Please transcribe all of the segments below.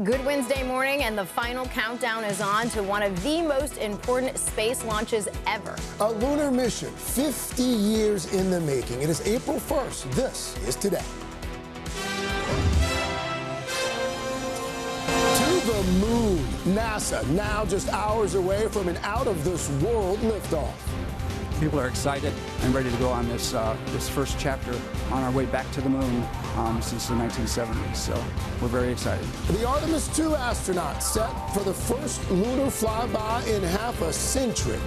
Good Wednesday morning, and the final countdown is on to one of the most important space launches ever. A lunar mission, 50 years in the making. It is April 1st. This is Today. To the moon. NASA now just hours away from an out-of-this-world liftoff. People are excited and ready to go on this first chapter on our way back to the moon since the 1970s. So we're very excited. The Artemis II astronauts set for the first lunar flyby in half a century.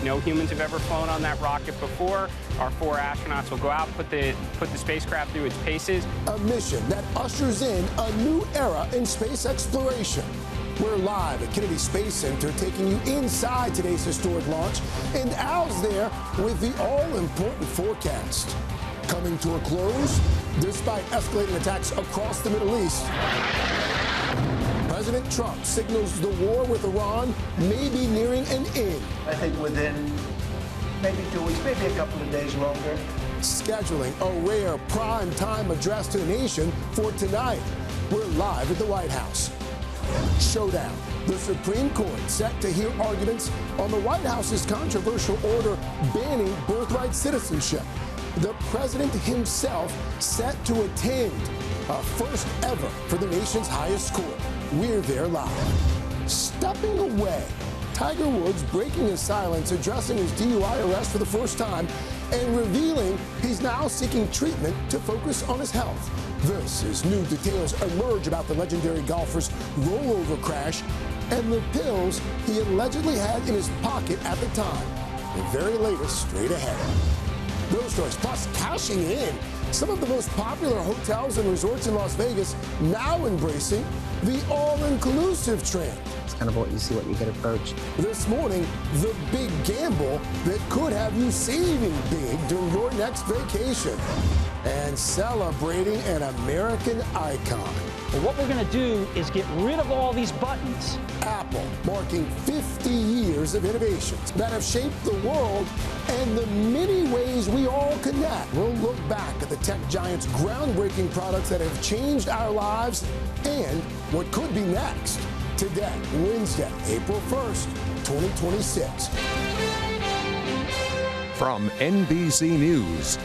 No humans have ever flown on that rocket before. Our 4 astronauts will go out, put the spacecraft through its paces. A mission that ushers in a new era in space exploration. We're live at Kennedy Space Center, taking you inside today's historic launch, and Al's there with the all-important forecast. Coming to a close, despite escalating attacks across the Middle East. President Trump signals the war with Iran may be nearing an end. I think within maybe 2 weeks, maybe a couple of days longer. Scheduling a rare prime time address to the nation for tonight. We're live at the White House. Showdown. The Supreme Court set to hear arguments on the White House's controversial order banning birthright citizenship. The president himself set to attend, a first ever for the nation's highest court. We're there live. Stepping away. Tiger Woods breaking his silence, addressing his DUI arrest for the first time, and revealing he's now seeking treatment to focus on his health. This as new details emerge about the legendary golfer's rollover crash and the pills he allegedly had in his pocket at the time. The very latest straight ahead. Those stories, plus cashing in. Some of the most popular hotels and resorts in Las Vegas now embracing the all-inclusive trend. It's kind of what you see, what you get approached. This morning, the big gamble that could have you saving big during your next vacation and celebrating an American icon. Well, what we're going to do is get rid of all these buttons. Apple marking 50 years of innovations that have shaped the world and the many ways we all connect. We'll look back at the tech giant's groundbreaking products that have changed our lives and what could be next. Today, Wednesday, April 1st, 2026. From NBC News,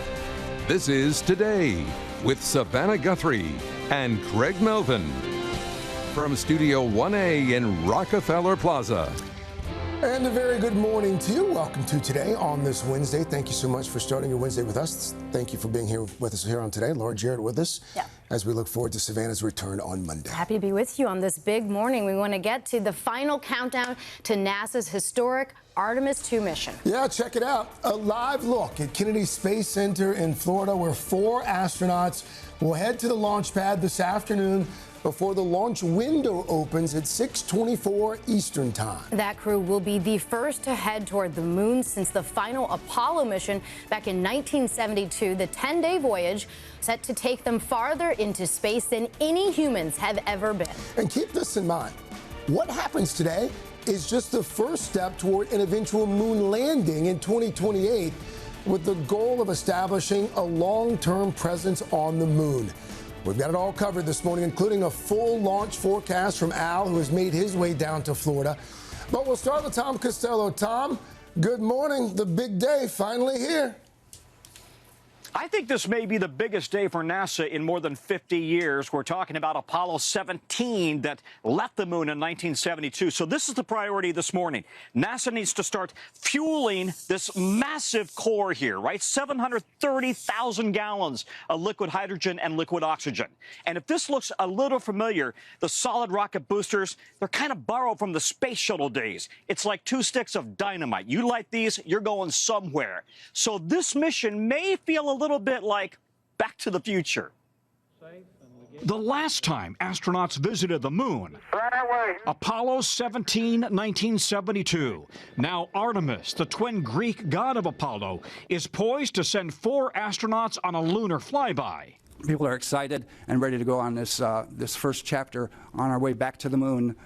this is Today with Savannah Guthrie and Craig Melvin. From Studio 1A in Rockefeller Plaza. And a very good morning to you. Welcome to Today on this Wednesday. Thank you so much for starting your Wednesday with us. Thank you for being here with us here on Today. Laura Jarrett with us as we look forward to Savannah's return on Monday. Happy to be with you on this big morning. We want to get to the final countdown to NASA's historic Artemis II mission. Yeah, check it out. A live look at Kennedy Space Center in Florida, where 4 astronauts will head to the launch pad this afternoon before the launch window opens at 6:24 Eastern Time. That crew will be the first to head toward the moon since the final Apollo mission back in 1972. The 10-day voyage set to take them farther into space than any humans have ever been. And keep this in mind. What happens today is just the first step toward an eventual moon landing in 2028 with the goal of establishing a long-term presence on the moon. We've got it all covered this morning, including a full launch forecast from Al, who has made his way down to Florida. But we'll start with Tom Costello. Tom, good morning. The big day finally here. I think this may be the biggest day for NASA in more than 50 years. We're talking about Apollo 17 that left the moon in 1972. So this is the priority this morning. NASA needs to start fueling this massive core here, right? 730,000 gallons of liquid hydrogen and liquid oxygen. And if this looks a little familiar, the solid rocket boosters, they're kind of borrowed from the space shuttle days. It's like 2 sticks of dynamite. You light these, you're going somewhere. So this mission may feel a little bit like Back to the Future. The last time astronauts visited the moon, Apollo 17, 1972. Now Artemis, the twin Greek god of Apollo, is poised to send 4 astronauts on a lunar flyby. People are excited and ready to go on this first chapter on our way back to the moon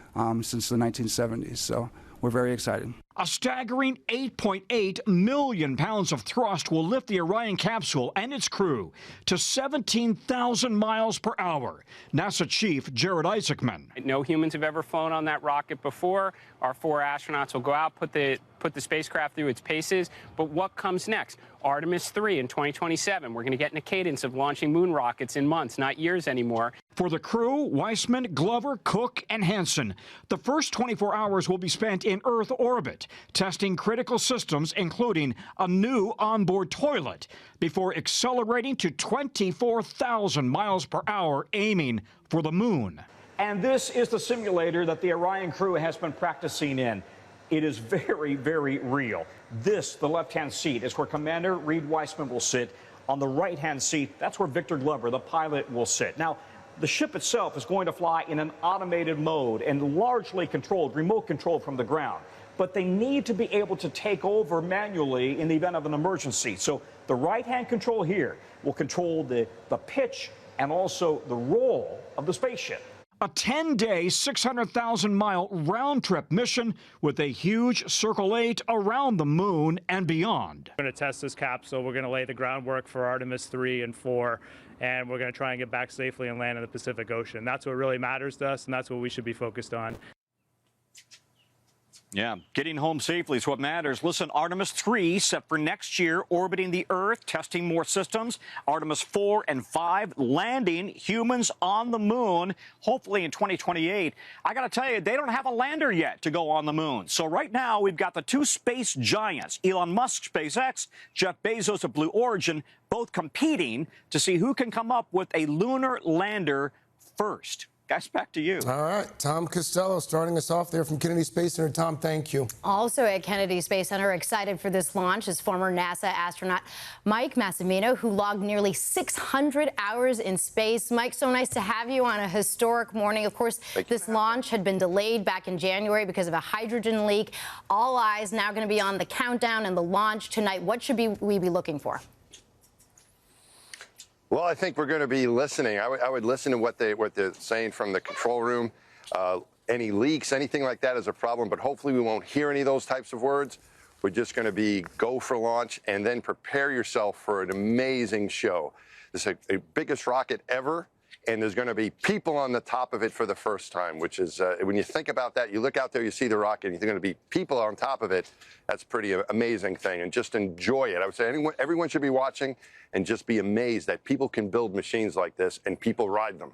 since the 1970s. So we're very excited. A staggering 8.8 million pounds of thrust will lift the Orion capsule and its crew to 17,000 miles per hour. NASA Chief Jared Isaacman. No humans have ever flown on that rocket before. Our 4 astronauts will go out, put the spacecraft through its paces. But what comes next? Artemis 3 in 2027. We're going to get in a cadence of launching moon rockets in months, not years anymore. For the crew, Weissman, Glover, Cook, and Hansen, the first 24 hours will be spent in Earth orbit, testing critical systems, including a new onboard toilet, before accelerating to 24,000 miles per hour, aiming for the moon. And this is the simulator that the Orion crew has been practicing in. It is very, very real. This, the left-hand seat, is where Commander Reed Weissman will sit. On the right-hand seat, that's where Victor Glover, the pilot, will sit. Now, the ship itself is going to fly in an automated mode and largely controlled, remote controlled from the ground. But they need to be able to take over manually in the event of an emergency. So the right-hand control here will control the pitch and also the roll of the spaceship. A 10-day, 600,000-mile round-trip mission with a huge Circle 8 around the moon and beyond. We're going to test this capsule. We're going to lay the groundwork for Artemis 3 and 4, and we're going to try and get back safely and land in the Pacific Ocean. That's what really matters to us, and that's what we should be focused on. Yeah, getting home safely is what matters. Listen, Artemis 3 set for next year, orbiting the Earth, testing more systems. Artemis 4 and 5 landing humans on the moon, hopefully in 2028. I got to tell you, they don't have a lander yet to go on the moon. So right now, we've got the 2 space giants, Elon Musk, SpaceX, Jeff Bezos of Blue Origin, both competing to see who can come up with a lunar lander first. Guys, back to you. All right. Tom Costello starting us off there from Kennedy Space Center. Tom, thank you. Also at Kennedy Space Center, excited for this launch is former NASA astronaut Mike Massimino, who logged nearly 600 hours in space. Mike, so nice to have you on a historic morning. Of course, this launch had been delayed back in January because of a hydrogen leak. All eyes now going to be on the countdown and the launch tonight. What should we be looking for? Well, I think we're going to be listening. I would listen to what they're saying from the control room. Any leaks, anything like that is a problem, but hopefully we won't hear any of those types of words. We're just going to be go for launch and then prepare yourself for an amazing show. This is the biggest rocket ever, and there's going to be people on the top of it for the first time, which is, when you think about that, you look out there, you see the rocket, and you're going to be people on top of it. That's a pretty amazing thing, and just enjoy it. I would say everyone should be watching and just be amazed that people can build machines like this and people ride them.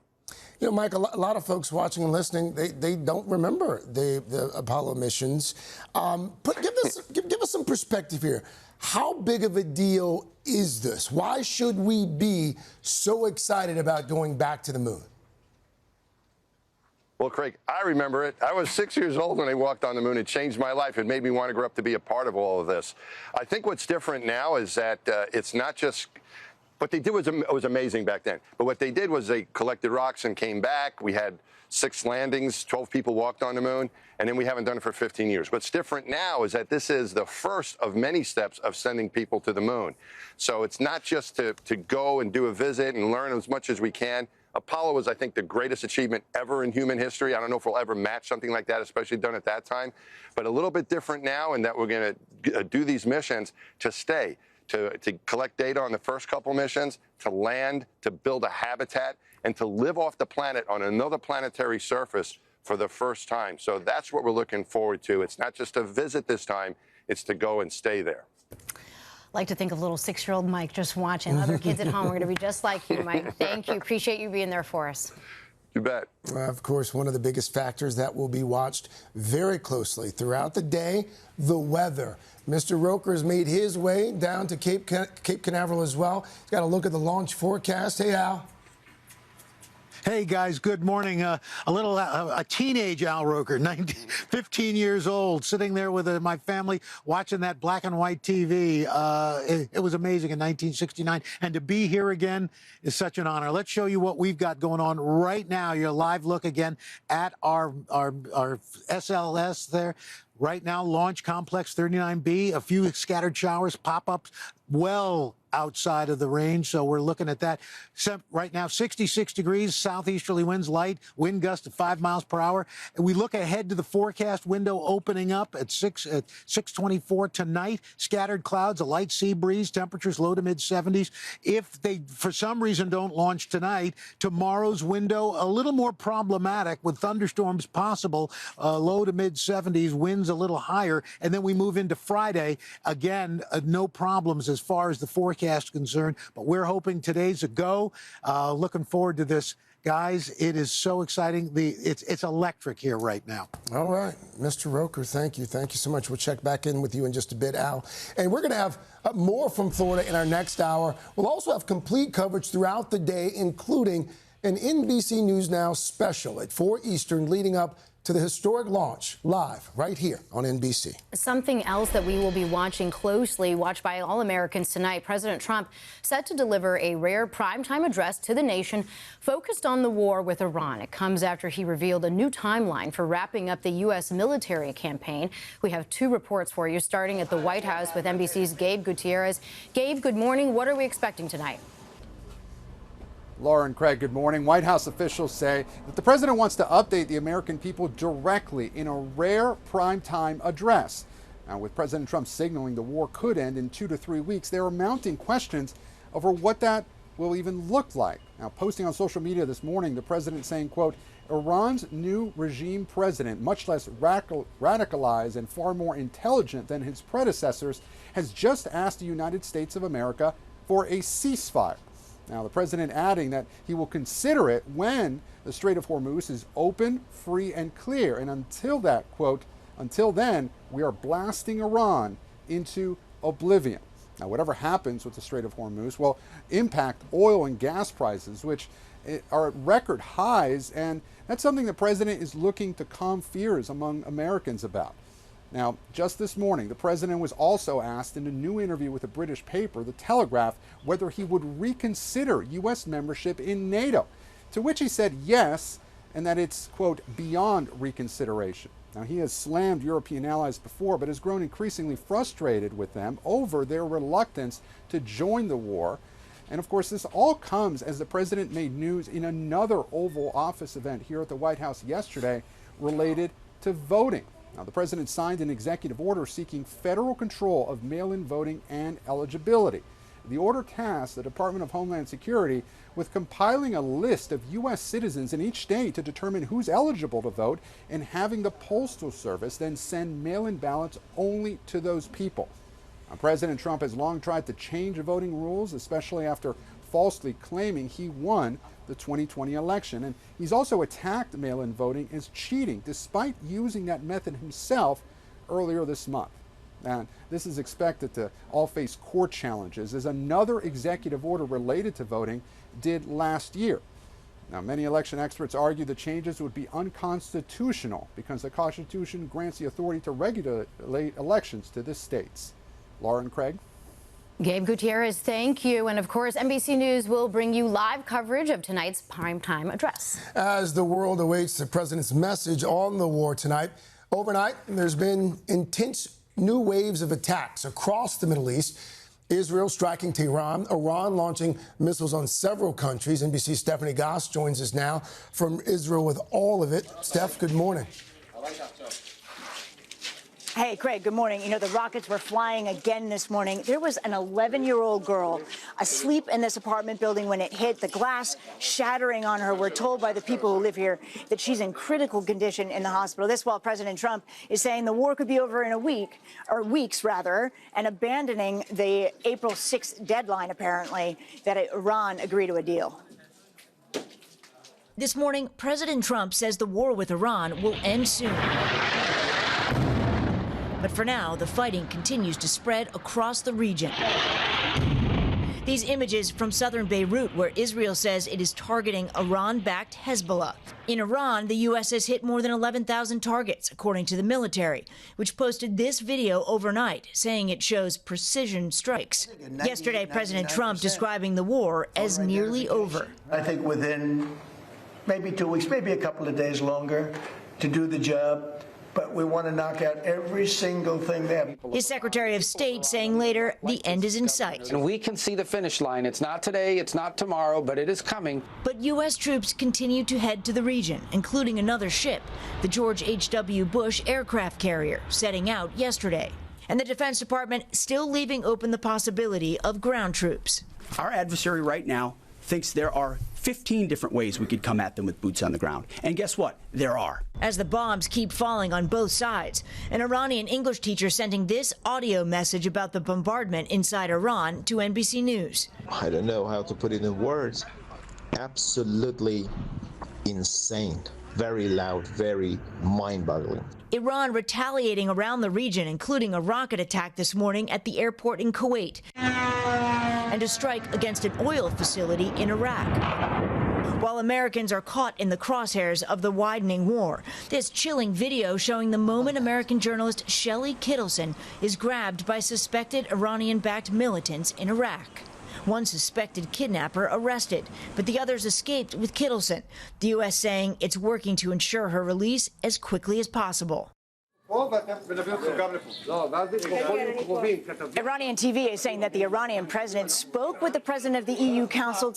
You know, Mike, a lot of folks watching and listening, they don't remember the Apollo missions. Give us some perspective here. How big of a deal is this? Why should we be so excited about going back to the moon? Well, Craig, I remember it. I was 6 years old when I walked on the moon. It changed my life. It made me want to grow up to be a part of all of this. I think what's different now is that it's not just what they did was amazing back then. But what they did was they collected rocks and came back. We had 6 landings, 12 people walked on the moon, and then we haven't done it for 15 years. What's different now is that this is the first of many steps of sending people to the moon. So it's not just to go and do a visit and learn as much as we can. Apollo was, I think, the greatest achievement ever in human history. I don't know if we'll ever match something like that, especially done at that time. But a little bit different now in that we're going to do these missions to stay, to collect data on the first couple missions, to land, to build a habitat, and to live off the planet on another planetary surface for the first time. So that's what we're looking forward to. It's not just a visit this time, it's to go and stay there. Like to think of little 6-year-old Mike just watching. Other kids at home are going to be just like you, Mike. Thank you. Appreciate you being there for us. You bet. Of course, one of the biggest factors that will be watched very closely throughout the day, the weather. Mr. Roker's made his way down to Cape Canaveral as well. He's got a look at the launch forecast. Hey, Al. Hey, guys, good morning. A teenage Al Roker, 15 years old, sitting there with my family watching that black and white TV. It was amazing in 1969. And to be here again is such an honor. Let's show you what we've got going on right now. Your live look again at our SLS there. Right now, Launch Complex 39B, a few scattered showers, pop-ups well outside of the range, so we're looking at that. Right now, 66 degrees, southeasterly winds, light, wind gust of 5 miles per hour. And we look ahead to the forecast window opening up at 6:24 tonight. Scattered clouds, a light sea breeze, temperatures low to mid 70s. If they, for some reason, don't launch tonight, tomorrow's window a little more problematic with thunderstorms possible, low to mid 70s, winds a little higher, and then we move into Friday. Again, no problems as far as the forecast concerned, but we're hoping today's a go. Looking forward to this, guys. It is so exciting. It's electric here right now. All right, Mr. Roker, thank you so much. We'll check back in with you in just a bit, Al, and we're going to have more from Florida in our next hour. We'll also have complete coverage throughout the day, including an NBC News Now special at 4 Eastern leading up to the historic launch, live right here on NBC. Something else that we will be watching closely, watched by all Americans tonight, President Trump set to deliver a rare primetime address to the nation focused on the war with Iran. It comes after he revealed a new timeline for wrapping up the U.S. military campaign. We have 2 reports for you, starting at the White House with NBC's Gabe Gutierrez. Gabe, good morning. What are we expecting tonight? Laura and Craig, good morning. White House officials say that the president wants to update the American people directly in a rare primetime address. Now, with President Trump signaling the war could end in 2 to 3 weeks, there are mounting questions over what that will even look like. Now, posting on social media this morning, the president saying, quote, Iran's new regime president, much less radicalized and far more intelligent than his predecessors, has just asked the United States of America for a ceasefire. Now, the president adding that he will consider it when the Strait of Hormuz is open, free, and clear. And until that, quote, until then, we are blasting Iran into oblivion. Now, whatever happens with the Strait of Hormuz will impact oil and gas prices, which are at record highs. And that's something the president is looking to calm fears among Americans about. Now, just this morning, the president was also asked in a new interview with a British paper, The Telegraph, whether he would reconsider U.S. membership in NATO, to which he said yes, and that it's, quote, beyond reconsideration. Now, he has slammed European allies before, but has grown increasingly frustrated with them over their reluctance to join the war. And of course, this all comes as the president made news in another Oval Office event here at the White House yesterday related to voting. Now, the president signed an executive order seeking federal control of mail-in voting and eligibility. The order tasked the Department of Homeland Security with compiling a list of U.S. citizens in each state to determine who's eligible to vote and having the Postal Service then send mail-in ballots only to those people. Now, President Trump has long tried to change the voting rules, especially after falsely claiming he won the 2020 election. And he's also attacked mail-in voting as cheating, despite using that method himself earlier this month. And this is expected to all face court challenges, as another executive order related to voting did last year. Now, many election experts argue the changes would be unconstitutional because the Constitution grants the authority to regulate elections to the states. Laura and Craig? Gabe Gutierrez, thank you. And of course, NBC News will bring you live coverage of tonight's primetime address. As the world awaits the president's message on the war tonight, overnight, there's been intense new waves of attacks across the Middle East. Israel striking Tehran, Iran launching missiles on several countries. NBC's Stephanie Goss joins us now from Israel with all of it. Steph, good morning. Hey, Craig, good morning. You know, the rockets were flying again this morning. There was an 11-year-old girl asleep in this apartment building when it hit, the glass shattering on her. We're told by the people who live here that she's in critical condition in the hospital. This while President Trump is saying the war could be over in a week, or weeks rather, and abandoning the April 6th deadline, apparently, that Iran agree to a deal. This morning, President Trump says the war with Iran will end soon. But for now, the fighting continues to spread across the region. These images from southern Beirut, where Israel says it is targeting Iran-backed Hezbollah. In Iran, the U.S. has hit more than 11,000 targets, according to the military, which posted this video overnight, saying it shows precision strikes. Yesterday, President Trump describing the war as nearly over. I think within maybe 2 weeks, maybe a couple of days longer, to do the job, but we want to knock out every single thing they have. His Secretary of State saying later the end is in sight. And we can see the finish line. It's not today, it's not tomorrow, but it is coming. But U.S. troops continue to head to the region, including another ship, the George H.W. Bush aircraft carrier, setting out yesterday. And the Defense Department still leaving open the possibility of ground troops. Our adversary right now thinks there are 15 different ways we could come at them with boots on the ground. And guess what? There are. As the bombs keep falling on both sides, an Iranian English teacher sending this audio message about the bombardment inside Iran to NBC News. I don't know how to put it in words. Absolutely insane. Very loud, very mind-boggling. Iran retaliating around the region, including a rocket attack this morning at the airport in Kuwait and a strike against an oil facility in Iraq. While Americans are caught in the crosshairs of the widening war, this chilling video showing the moment American journalist Shelley Kittleson is grabbed by suspected Iranian-backed militants in Iraq. One suspected kidnapper arrested, but the others escaped with Kittleson, the U.S. saying it's working to ensure her release as quickly as possible. Iranian TV is saying that the Iranian president spoke with the president of the EU Council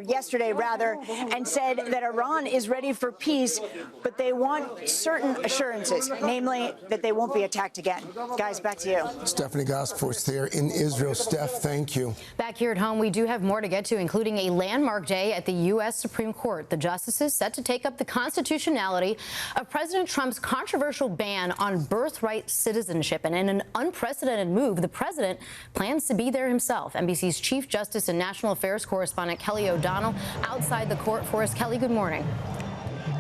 yesterday, and said that Iran is ready for peace, but they want certain assurances, namely that they won't be attacked again. Guys, back to you. Stephanie Gosport there in Israel. Steph, thank you. Back here at home, we do have more to get to, including a landmark day at the U.S. Supreme Court. The justices set to take up the constitutionality of President Trump's controversial ban on birthright citizenship. And in an unprecedented move, the president plans to be there himself. NBC's Chief Justice and National Affairs correspondent Kelly O'Donnell outside the court for us. Kelly, good morning.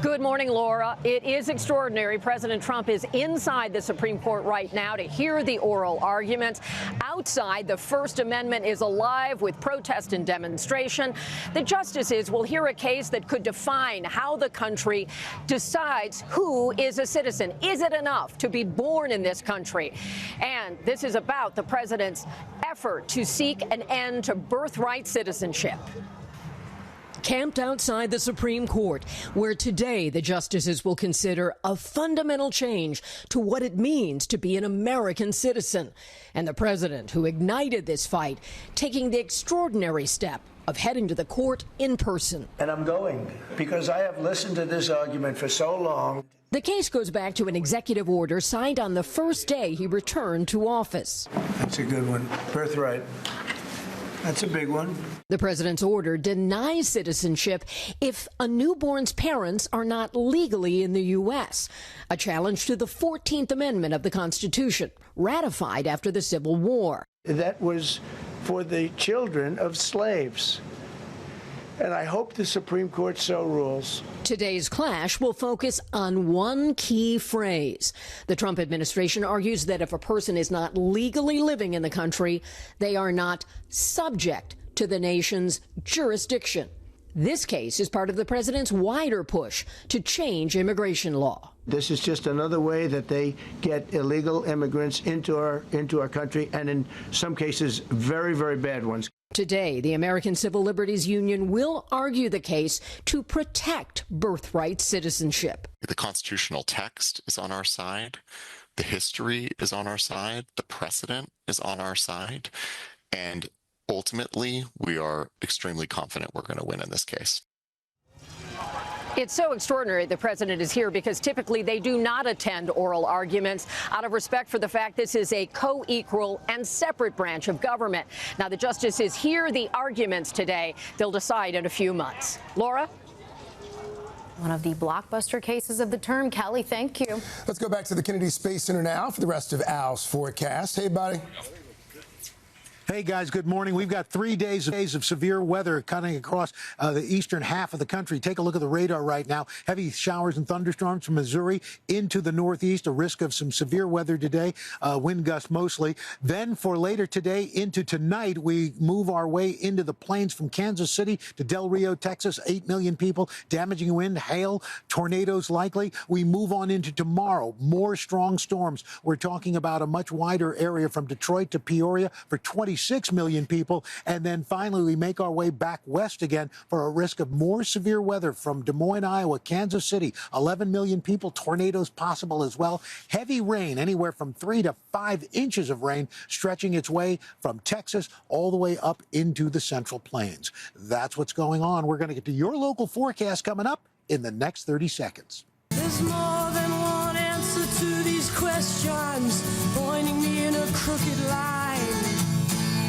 Good morning, Laura. It is extraordinary. President Trump is inside the Supreme Court right now to hear the oral arguments. Outside, the First Amendment is alive with protest and demonstration. The justices will hear a case that could define how the country decides who is a citizen. Is it enough to be born in this country? And this is about the president's effort to seek an end to birthright citizenship. Camped outside the Supreme Court, where today the justices will consider a fundamental change to what it means to be an American citizen. And the president, who ignited this fight, taking the extraordinary step of heading to the court in person. And I'm going because I have listened to this argument for so long. The case goes back to an executive order signed on the first day he returned to office. That's a good one. Birthright. That's a big one. The president's order denies citizenship if a newborn's parents are not legally in the U.S., a challenge to the 14th Amendment of the Constitution, ratified after the Civil War. That was for the children of slaves. And I hope the Supreme Court so rules. Today's clash will focus on one key phrase. The Trump administration argues that if a person is not legally living in the country, they are not subject to the nation's jurisdiction. This case is part of the president's wider push to change immigration law. This is just another way that they get illegal immigrants into our country, and in some cases, very, very bad ones. Today, the American Civil Liberties Union will argue the case to protect birthright citizenship. The constitutional text is on our side. The history is on our side. The precedent is on our side. And ultimately, we are extremely confident we're going to win in this case. It's so extraordinary the president is here because typically they do not attend oral arguments out of respect for the fact this is a co-equal and separate branch of government. Now, the justices hear the arguments today. They'll decide in a few months. Laura? One of the blockbuster cases of the term. Kelly, thank you. Let's go back to the Kennedy Space Center now for the rest of Al's forecast. Hey, buddy. Hey, guys, good morning. We've got 3 days of severe weather cutting across the eastern half of the country. Take a look at the radar right now. Heavy showers and thunderstorms from Missouri into the northeast, a risk of some severe weather today, wind gusts mostly. Then for later today into tonight, we move our way into the plains from Kansas City to Del Rio, Texas, 8 million people, damaging wind, hail, tornadoes likely. We move on into tomorrow, more strong storms. We're talking about a much wider area from Detroit to Peoria for 26 26 million people. And then finally, we make our way back west again for a risk of more severe weather from Des Moines, Iowa, Kansas City, 11 million people, tornadoes possible as well. Heavy rain, anywhere from 3 to 5 inches of rain, stretching its way from Texas all the way up into the Central Plains. That's what's going on. We're going to get to your local forecast coming up in the next 30 seconds. There's more than one answer to these questions, pointing me in a crooked line.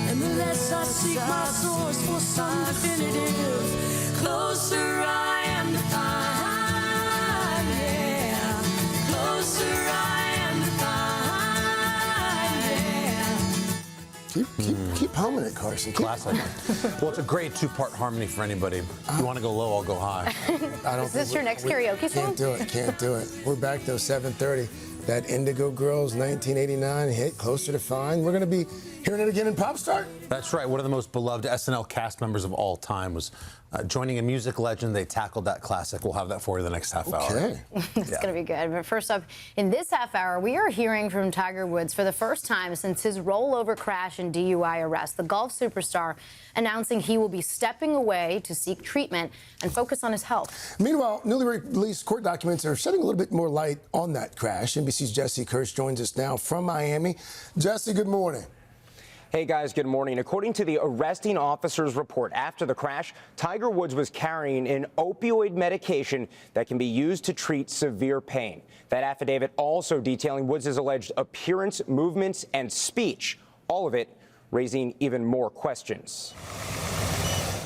And the less I seek my source for some definitive, closer I am to find, yeah. Closer I am to find, yeah. Keep humming it, Carson. Classic. Well, it's a great two-part harmony for anybody. If you want to go low, I'll go high. Is this your next karaoke song? Can't do it. We're back though, 7:30. That Indigo Girls 1989 hit, Closer to Find. We're going to be hearing it again in Pop Start. That's right. One of the most beloved SNL cast members of all time was joining a music legend. They tackled that classic. We'll have that for you the next half hour. Okay. It's going to be good. But first up, in this half hour, we are hearing from Tiger Woods for the first time since his rollover crash and DUI arrest. The golf superstar announcing he will be stepping away to seek treatment and focus on his health. Meanwhile, newly released court documents are shedding a little bit more light on that crash. NBC's Jesse Kirsch joins us now from Miami. Jesse, good morning. Hey guys, good morning. According to the arresting officer's report after the crash, Tiger Woods was carrying an opioid medication that can be used to treat severe pain. That affidavit also detailing Woods' alleged appearance, movements, and speech, all of it raising even more questions.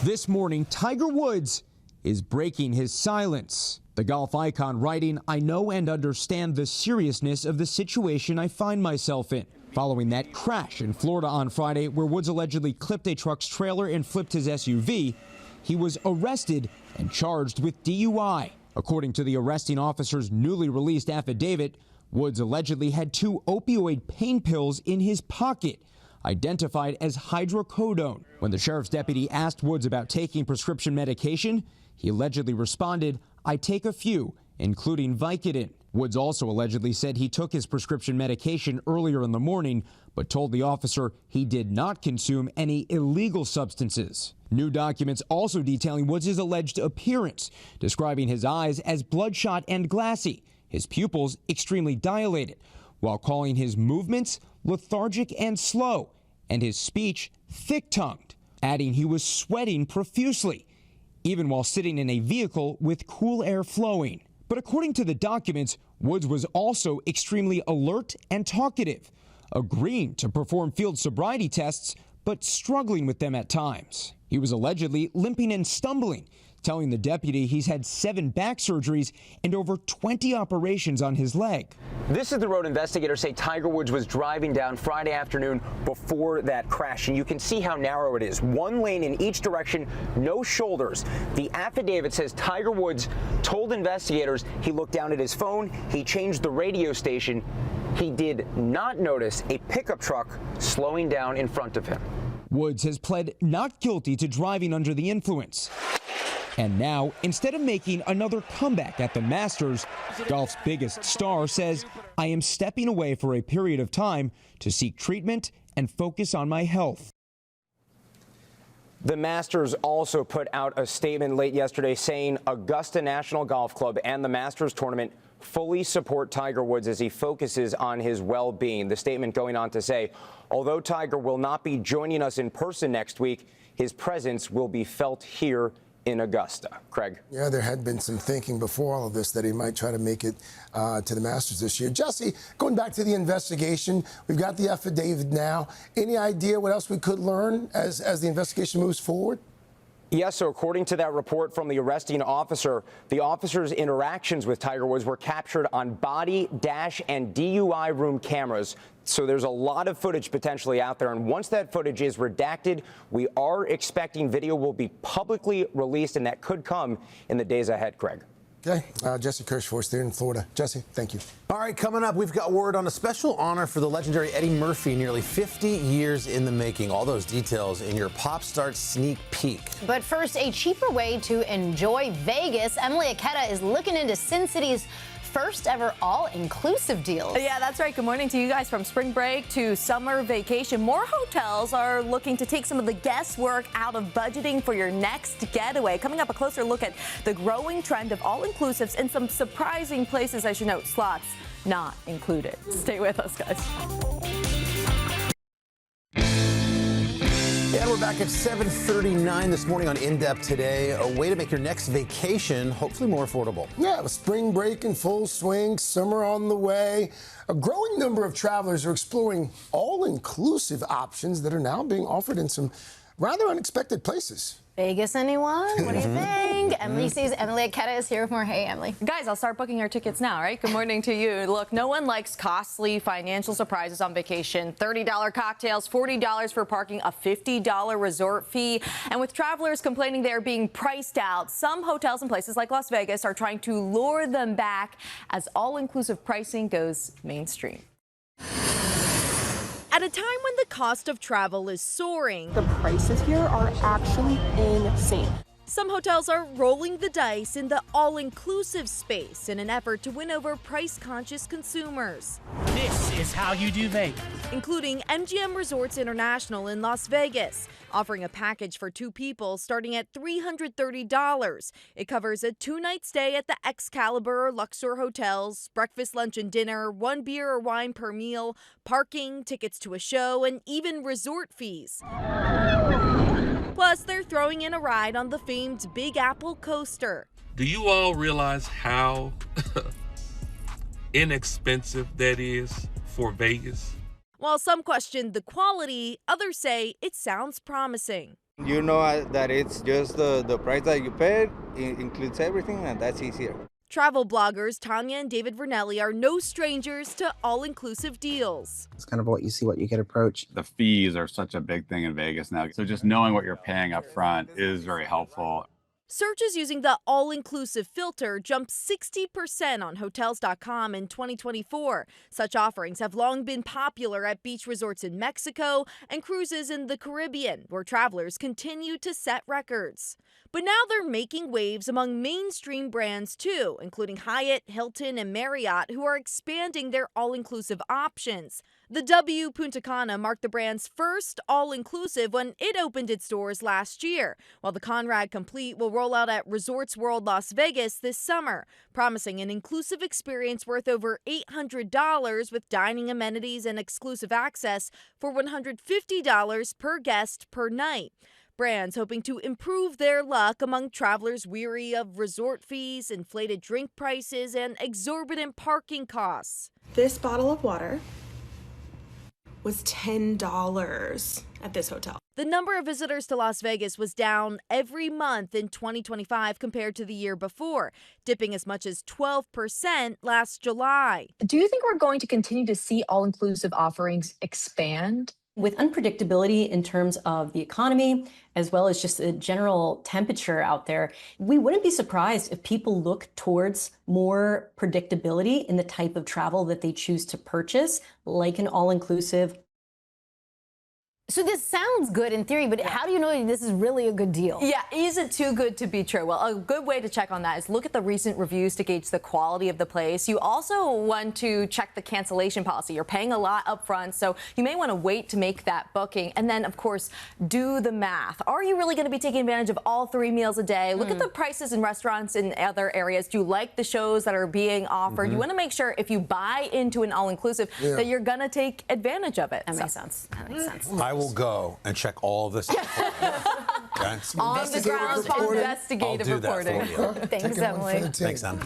This morning, Tiger Woods is breaking his silence. The golf icon writing, "I know and understand the seriousness of the situation I find myself in." Following that crash in Florida on Friday, where Woods allegedly clipped a truck's trailer and flipped his SUV, he was arrested and charged with DUI. According to the arresting officer's newly released affidavit, Woods allegedly had 2 opioid pain pills in his pocket, identified as hydrocodone. When the sheriff's deputy asked Woods about taking prescription medication, he allegedly responded, "I take a few, including Vicodin." Woods also allegedly said he took his prescription medication earlier in the morning, but told the officer he did not consume any illegal substances. New documents also detailing Woods' alleged appearance, describing his eyes as bloodshot and glassy, his pupils extremely dilated, while calling his movements lethargic and slow, and his speech thick-tongued, adding he was sweating profusely, even while sitting in a vehicle with cool air flowing. But according to the documents, Woods was also extremely alert and talkative, agreeing to perform field sobriety tests, but struggling with them at times. He was allegedly limping and stumbling, telling the deputy he's had 7 back surgeries and over 20 operations on his leg. This is the road investigators say Tiger Woods was driving down Friday afternoon before that crash, and you can see how narrow it is. 1 lane in each direction, no shoulders. The affidavit says Tiger Woods told investigators he looked down at his phone, he changed the radio station. He did not notice a pickup truck slowing down in front of him. Woods has pled not guilty to driving under the influence. And now, instead of making another comeback at the Masters, golf's biggest star says, "I am stepping away for a period of time to seek treatment and focus on my health." The Masters also put out a statement late yesterday saying Augusta National Golf Club and the Masters tournament fully support Tiger Woods as he focuses on his well-being. The statement going on to say, although Tiger will not be joining us in person next week, his presence will be felt here in Augusta. Craig. Yeah, there had been some thinking before all of this that he might try to make it to the Masters this year. Jesse, going back to the investigation, we've got the affidavit now. Any idea what else we could learn as the investigation moves forward? Yes, so according to that report from the arresting officer, the officer's interactions with Tiger Woods were captured on body, dash, and DUI room cameras. So there's a lot of footage potentially out there. And once that footage is redacted, we are expecting video will be publicly released, and that could come in the days ahead, Craig. Okay, Jesse Kirsch for us there in Florida. Jesse, thank you. All right, coming up, we've got word on a special honor for the legendary Eddie Murphy, nearly 50 years in the making. All those details in your Pop Start sneak peek. But first, a cheaper way to enjoy Vegas. Emily Aketa is looking into Sin City's first ever all-inclusive deals. Yeah, that's right. Good morning to you guys. From spring break to summer vacation, more hotels are looking to take some of the guesswork out of budgeting for your next getaway. Coming up, a closer look at the growing trend of all-inclusives and some surprising places, I should note, slots not included. Stay with us, guys. And we're back at 7:39 this morning on In Depth Today. A way to make your next vacation hopefully more affordable. Yeah, with spring break in full swing, summer on the way. A growing number of travelers are exploring all-inclusive options that are now being offered in some rather unexpected places. Vegas, anyone? What do you think? Emily sees Emily Aketa is here with more. Hey, Emily. Guys, I'll start booking our tickets now, right? Good morning to you. Look, no one likes costly financial surprises on vacation. $30 cocktails, $40 for parking, a $50 resort fee. And with travelers complaining they're being priced out, some hotels and places like Las Vegas are trying to lure them back as all-inclusive pricing goes mainstream. At a time when the cost of travel is soaring, the prices here are actually insane. Some hotels are rolling the dice in the all-inclusive space in an effort to win over price-conscious consumers. This is how you do Vegas. Including MGM Resorts International in Las Vegas, offering a package for 2 people starting at $330. It covers a 2-night stay at the Excalibur or Luxor hotels, breakfast, lunch, and dinner, 1 beer or wine per meal, parking, tickets to a show, and even resort fees. Plus, they're throwing in a ride on the famed Big Apple coaster. Do you all realize how inexpensive that is for Vegas? While some question the quality, others say it sounds promising. You know that it's just the price that you paid, it includes everything, and that's easier. Travel bloggers Tanya and David Vernelli are no strangers to all-inclusive deals. It's kind of what you see, what you get approach. The fees are such a big thing in Vegas now, so just knowing what you're paying up front is very helpful. Searches using the all-inclusive filter jumped 60% on Hotels.com in 2024. Such offerings have long been popular at beach resorts in Mexico and cruises in the Caribbean, where travelers continue to set records. But now they're making waves among mainstream brands too, including Hyatt, Hilton, and Marriott, who are expanding their all-inclusive options. The W Punta Cana marked the brand's first all-inclusive when it opened its doors last year, while the Conrad Complete will roll out at Resorts World Las Vegas this summer, promising an inclusive experience worth over $800 with dining amenities and exclusive access for $150 per guest per night. Brands hoping to improve their luck among travelers weary of resort fees, inflated drink prices, and exorbitant parking costs. This bottle of water was $10 at this hotel. The number of visitors to Las Vegas was down every month in 2025 compared to the year before, dipping as much as 12% last July. Do you think we're going to continue to see all-inclusive offerings expand? With unpredictability in terms of the economy, as well as just the general temperature out there, we wouldn't be surprised if people look towards more predictability in the type of travel that they choose to purchase, like an all-inclusive. So this sounds good in theory, but how do you know this is really a good deal? Yeah, is it too good to be true? Well, a good way to check on that is look at the recent reviews to gauge the quality of the place. You also want to check the cancellation policy. You're paying a lot up front, so you may want to wait to make that booking. And then, of course, do the math. Are you really going to be taking advantage of all 3 meals a day? Look at the prices in restaurants in other areas. Do you like the shows that are being offered? You want to make sure if you buy into an all-inclusive that you're going to take advantage of it. That makes sense. That makes sense. I will go and check all of this. Okay? On the ground, investigative reporting. Thanks, Emily. Thanks, Em.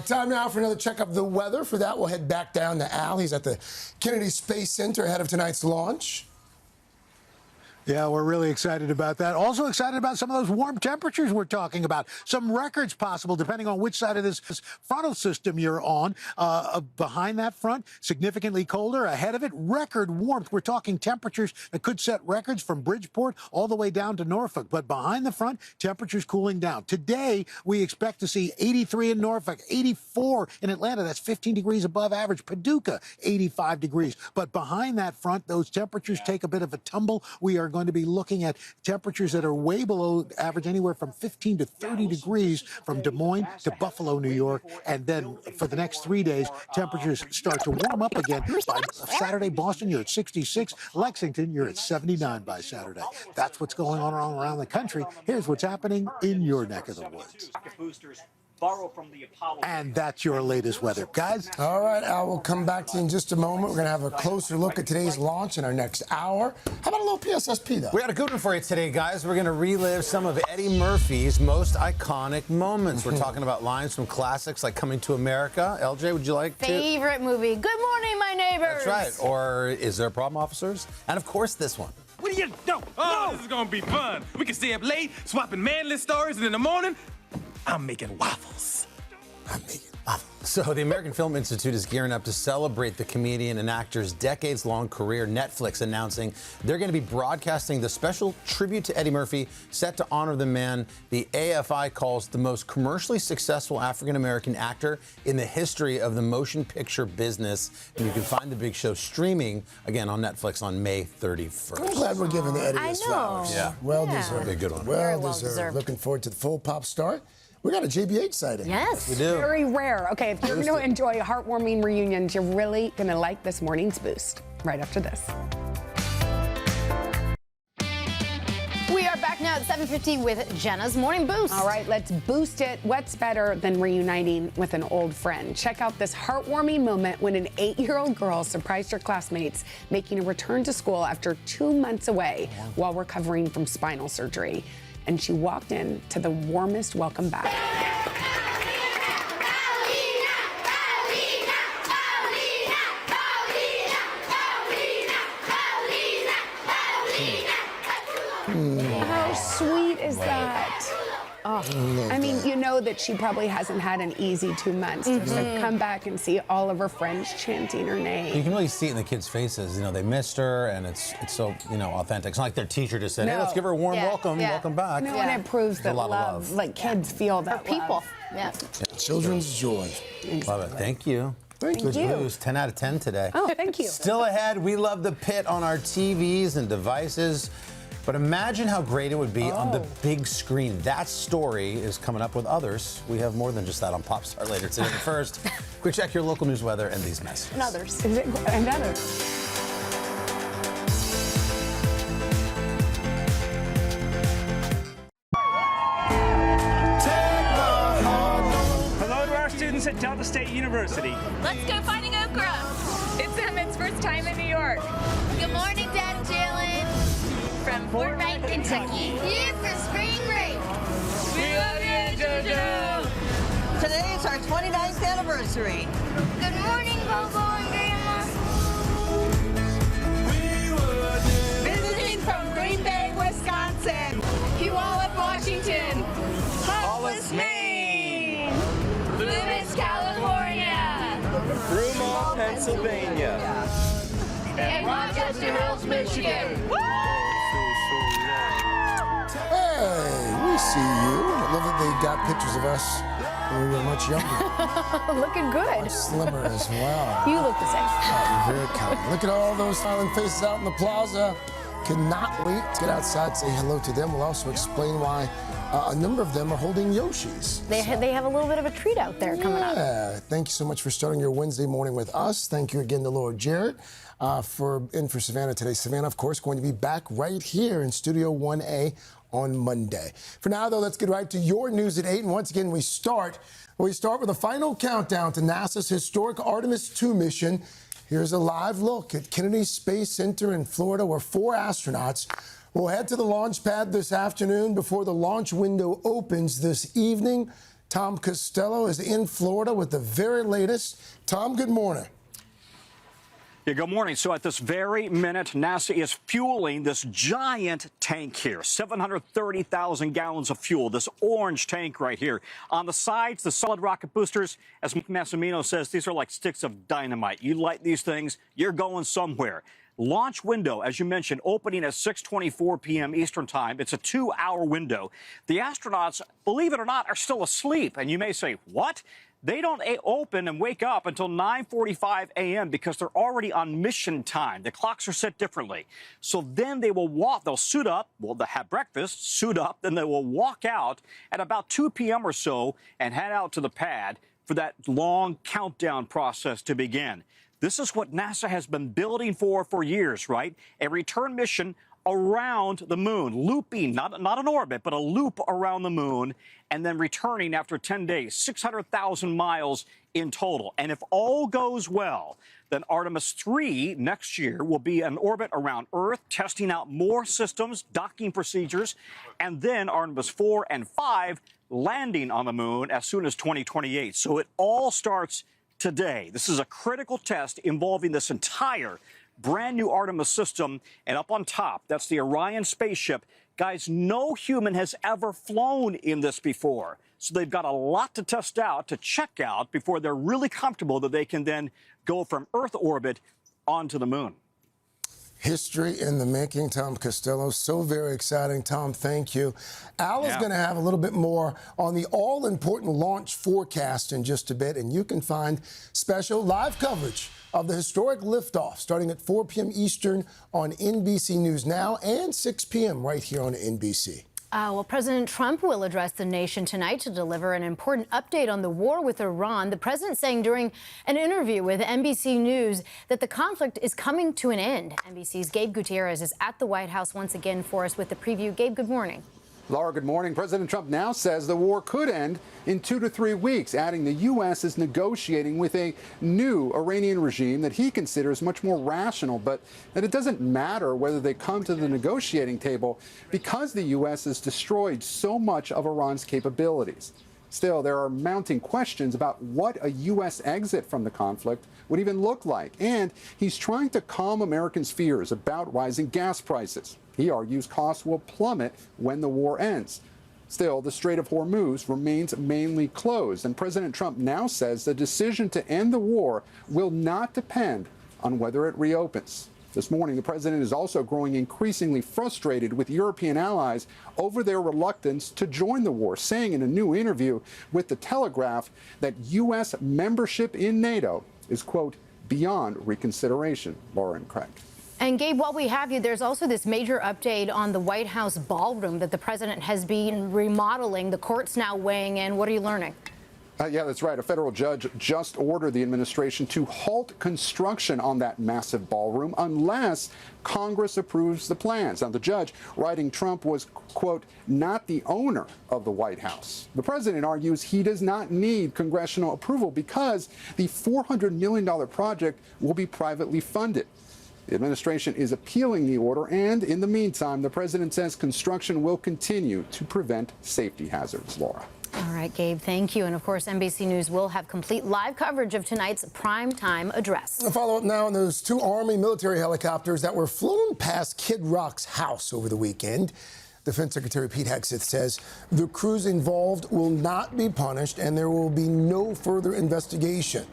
Time now for another check of the weather. For that, we'll head back down to Al. He's at the Kennedy Space Center ahead of tonight's launch. Yeah, we're really excited about that. Also excited about some of those warm temperatures we're talking about. Some records possible depending on which side of this frontal system you're on. Behind that front, significantly colder. Ahead of it, record warmth. We're talking temperatures that could set records from Bridgeport all the way down to Norfolk. But behind the front, temperatures cooling down. Today, we expect to see 83 in Norfolk, 84 in Atlanta. That's 15 degrees above average. Paducah, 85 degrees. But behind that front, those temperatures take a bit of a tumble. We are going to be looking at temperatures that are way below average, anywhere from 15 to 30 degrees from Des Moines to Buffalo, New York. And then for the next 3 days, temperatures start to warm up again. By Saturday, Boston, you're at 66. Lexington, you're at 79 by Saturday. That's what's going on around the country. Here's what's happening in your neck of the woods. And that's your latest weather, guys. All right, Al, we'll come back to you in just a moment. We're going to have a closer look at today's launch in our next hour. How about a little PSSP, though? We got a good one for you today, guys. We're going to relive some of Eddie Murphy's most iconic moments. We're talking about lines from classics like Coming to America. LJ, would you like to? Favorite movie. Good morning, my neighbors. That's right. Or Is There a Problem, Officers? And, of course, this one. What do you know? Oh, this is going to be fun. We can stay up late, swapping manly stories, and in the morning, I'm making waffles. So the American Film Institute is gearing up to celebrate the comedian and actor's decades-long career. Netflix announcing they're going to be broadcasting the special tribute to Eddie Murphy set to honor the man the AFI calls the most commercially successful African-American actor in the history of the motion picture business. And you can find the big show streaming, again, on Netflix on May 31st. I'm glad we're giving Eddie his flowers. Yeah. Well deserved. Be a good one. Well deserved. Looking forward to the full pop start. We got a JBH sighting. Yes. We do. Very rare. Okay, if you're going to enjoy heartwarming reunions, you're really going to like this morning's boost. Right after this. We are back now at 7:50 with Jenna's Morning Boost. All right, let's boost it. What's better than reuniting with an old friend? Check out this heartwarming moment when an 8-year-old girl surprised her classmates making a return to school after 2 months away while recovering from spinal surgery. And she walked in to the warmest welcome back. How sweet is that? Oh, I mean, you know that she probably hasn't had an easy 2 months to come back and see all of her friends chanting her name. You can really see it in the kids' faces. You know, they missed her, and it's so, you know, authentic. It's not like their teacher just said, hey, let's give her a warm welcome. Welcome back. No, and it proves that love, like kids feel that people. Children's joy. Love it. Thank you. Thank Good you. news. 10 out of 10 today. Oh, thank you. Still ahead, we love the pit on our TVs and devices. But imagine how great it would be on the big screen. That story is coming up with others. We have more than just that on Popstar later today. But first, quick check your local news weather and these messages. And others. And others. Hello to our students at Delta State University. Let's go finding Okra. It's Emmett's first time in New York. Good morning, Dad and Jalen. From Fort Wright, Kentucky. Here for spring break. We love you, JoJo. Today is our 29th anniversary. Good morning, Bobo and Grandma. Visiting from Green Bay, Wisconsin. Puyallup, Washington. Hollis, Maine. Loomis, California. Broomall, Pennsylvania. And Rochester Hills, Michigan. Hey, we see you. I love that they got pictures of us when we were much younger. Looking good. Much slimmer as well. You look the same. Oh, you're very kind. Look at all those smiling faces out in the plaza. Cannot wait to get outside, say hello to them. We'll also explain why a number of them are holding Yoshis. They have a little bit of a treat out there coming up. Yeah. Thank you so much for starting your Wednesday morning with us. Thank you again to Laura Jarrett for Savannah today. Savannah, of course, going to be back right here in Studio 1A on Monday. For now, though, let's get right to your news at 8. And once again, we start with a final countdown to NASA's historic Artemis 2 mission. Here's a live look at Kennedy Space Center in Florida, where 4 astronauts will head to the launch pad this afternoon before the launch window opens this evening. Tom Costello is in Florida with the very latest. Tom, good morning. Yeah, good morning. So at this very minute, NASA is fueling this giant tank here, 730,000 gallons of fuel, this orange tank right here. On the sides, the solid rocket boosters, as Mike Massimino says, these are like sticks of dynamite. You light these things, you're going somewhere. Launch window, as you mentioned, opening at 6:24 p.m. Eastern Time. It's a 2-hour window. The astronauts, believe it or not, are still asleep. And you may say, what? They don't open and wake up until 9:45 a.m. because they're already on mission time. The clocks are set differently. So then they will walk, they'll suit up, well, they'll have breakfast, suit up, then they will walk out at about 2 p.m. or so and head out to the pad for that long countdown process to begin. This is what NASA has been building for years, right? A return mission around the moon, looping, not an orbit, but a loop around the moon, and then returning after 10 days, 600,000 miles in total. And if all goes well, then Artemis 3 next year will be in orbit around Earth, testing out more systems, docking procedures, and then Artemis 4 and 5 landing on the moon as soon as 2028. So it all starts today. This is a critical test involving this entire brand new Artemis system, and up on top, that's the Orion spaceship. Guys, no human has ever flown in this before, so they've got a lot to test out, to check out, before they're really comfortable that they can then go from Earth orbit onto the moon. History in the making, Tom Costello. So very exciting. Tom, thank you. Al is going to have a little bit more on the all-important launch forecast in just a bit, and you can find special live coverage of the historic liftoff starting at 4 p.m. Eastern on NBC News Now and 6 p.m. right here on NBC. Well, President Trump will address the nation tonight to deliver an important update on the war with Iran. The president saying during an interview with NBC News that the conflict is coming to an end. NBC's Gabe Gutierrez is at the White House once again for us with the preview. Gabe, good morning. Laura, good morning. President Trump now says the war could end in 2 to 3 weeks, adding the U.S. is negotiating with a new Iranian regime that he considers much more rational, but that it doesn't matter whether they come to the negotiating table because the U.S. has destroyed so much of Iran's capabilities. Still, there are mounting questions about what a U.S. exit from the conflict would even look like, and he's trying to calm Americans' fears about rising gas prices. He argues costs will plummet when the war ends. Still, the Strait of Hormuz remains mainly closed, and President Trump now says the decision to end the war will not depend on whether it reopens. This morning, the president is also growing increasingly frustrated with European allies over their reluctance to join the war, saying in a new interview with The Telegraph that U.S. membership in NATO is, quote, beyond reconsideration. Laura and Craig. And Gabe, while we have you, there's also this major update on the White House ballroom that the president has been remodeling. The court's now weighing in. What are you learning? Yeah, that's right. A federal judge just ordered the administration to halt construction on that massive ballroom unless Congress approves the plans. Now, the judge, writing Trump, was, quote, not the owner of the White House. The president argues he does not need congressional approval because the $400 million project will be privately funded. The administration is appealing the order, and in the meantime, the president says construction will continue to prevent safety hazards. Laura. All right, Gabe, thank you. And of course, NBC News will have complete live coverage of tonight's primetime address. A follow up now on those 2 Army military helicopters that were flown past Kid Rock's house over the weekend. Defense Secretary Pete Hegseth says the crews involved will not be punished and there will be no further investigation.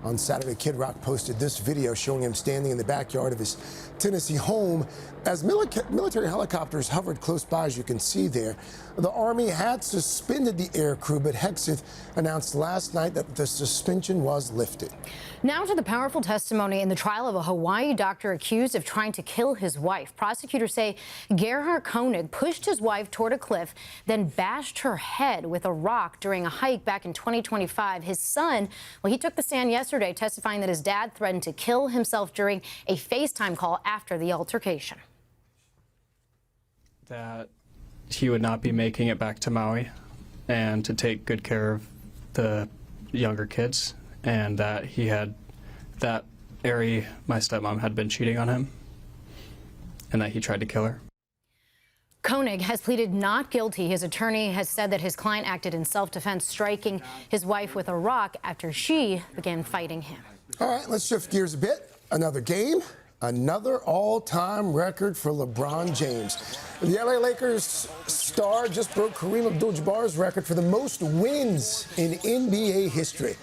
On Saturday, Kid Rock posted this video showing him standing in the backyard of his Tennessee home as military helicopters hovered close by, as you can see there. The Army had suspended the air crew, but Hegseth announced last night that the suspension was lifted. Now to the powerful testimony in the trial of a Hawaii doctor accused of trying to kill his wife. Prosecutors say Gerhard Koenig pushed his wife toward a cliff, then bashed her head with a rock during a hike back in 2025. His son, well, he took the stand yesterday testifying that his dad threatened to kill himself during a FaceTime call after the altercation. That he would not be making it back to Maui and to take good care of the younger kids, and that he had, that Ari, my stepmom, had been cheating on him, and that he tried to kill her. Koenig has pleaded not guilty. His attorney has said that his client acted in self-defense, striking his wife with a rock after she began fighting him. All right, let's shift gears a bit. Another game, another all-time record for LeBron James. The LA Lakers star just broke Kareem Abdul-Jabbar's record for the most wins in NBA history.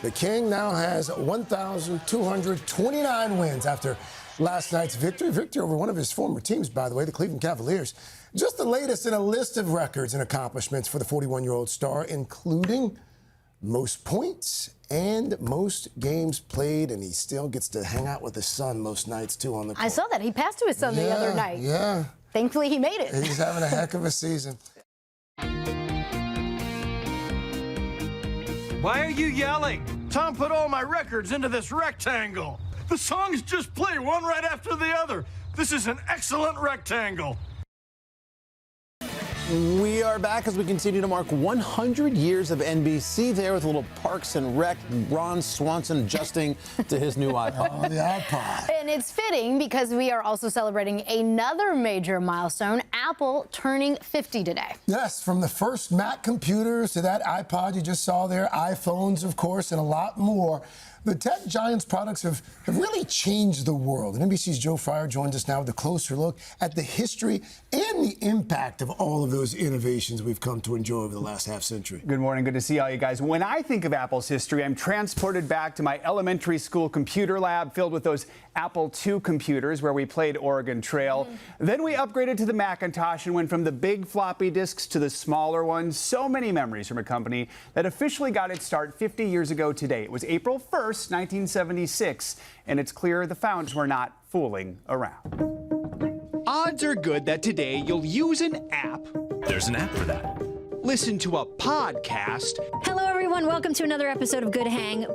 The King now has 1,229 wins after last night's victory over one of his former teams, by the way, the Cleveland Cavaliers. Just the latest in a list of records and accomplishments for the 41-year-old star, including most points and most games played, and he still gets to hang out with his son most nights, too, on the court. I saw that. He passed to his son the other night. Yeah. Thankfully, he made it. He's having a heck of a season. Why are you yelling? Tom put all my records into this rectangle. The songs just play one right after the other. This is an excellent rectangle. We are back as we continue to mark 100 years of NBC there with a little Parks and Rec, Ron Swanson adjusting to his new iPod. Oh, the iPod. And it's fitting because we are also celebrating another major milestone, Apple turning 50 today. Yes, from the first Mac computers to that iPod you just saw there, iPhones, of course, and a lot more. The tech giant's products have really changed the world. And NBC's Joe Fryer joins us now with a closer look at the history and the impact of all of those innovations we've come to enjoy over the last half century. Good morning. Good to see all you guys. When I think of Apple's history, I'm transported back to my elementary school computer lab filled with those Apple II computers where we played Oregon Trail. Then we upgraded to the Macintosh and went from the big floppy disks to the smaller ones. So many memories from a company that officially got its start 50 years ago today. It was April 1st, 1976, and it's clear the founders were not fooling around. Odds are good that today you'll use an app. There's an app for that. Listen to a podcast. Hello, everyone. Welcome to another episode of Good Hang.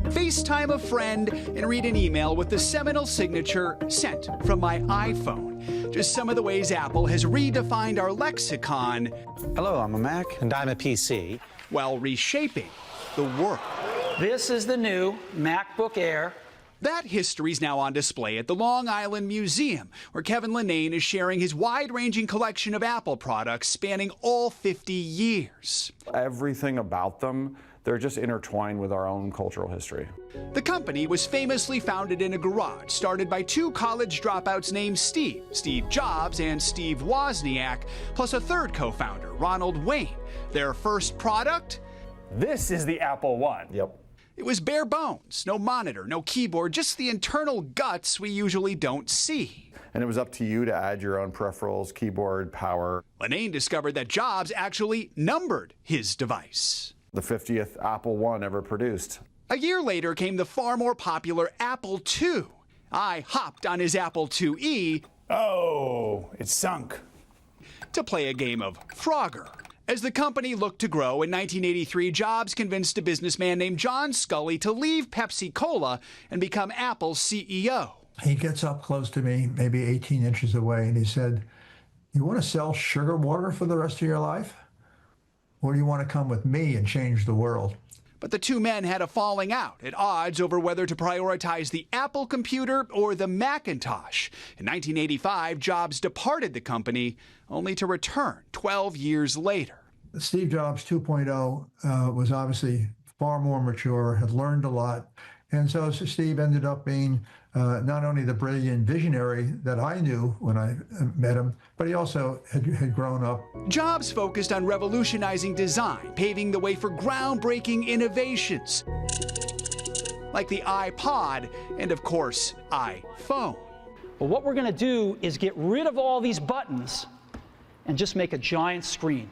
FaceTime a friend and read an email with the seminal signature "Sent from my iPhone." Just some of the ways Apple has redefined our lexicon. Hello, I'm a Mac. And I'm a PC. While reshaping the world. This is the new MacBook Air. That history's now on display at the Long Island Museum, where Kevin Linnane is sharing his wide-ranging collection of Apple products spanning all 50 years. Everything about them, they're just intertwined with our own cultural history. The company was famously founded in a garage, started by two college dropouts named Steve Jobs and Steve Wozniak, plus a third co-founder, Ronald Wayne. Their first product? This is the Apple I. Yep. It was bare bones, no monitor, no keyboard, just the internal guts we usually don't see. And it was up to you to add your own peripherals, keyboard, power. Linnane discovered that Jobs actually numbered his device. The 50th Apple I ever produced. A year later came the far more popular Apple II. I hopped on his Apple IIe. Oh, it's sunk. To play a game of Frogger. As the company looked to grow, in 1983, Jobs convinced a businessman named John Sculley to leave Pepsi Cola and become Apple's CEO. He gets up close to me, maybe 18 inches away, and he said, "You want to sell sugar water for the rest of your life? Or do you want to come with me and change the world?" But the two men had a falling out, at odds over whether to prioritize the Apple computer or the Macintosh. In 1985, Jobs departed the company, only to return 12 years later. Steve Jobs 2.0 was obviously far more mature, had learned a lot. And so Steve ended up being not only the brilliant visionary that I knew when I met him, but he also had grown up. Jobs focused on revolutionizing design, paving the way for groundbreaking innovations, like the iPod and, of course, iPhone. But what we're going to do is get rid of all these buttons and just make a giant screen.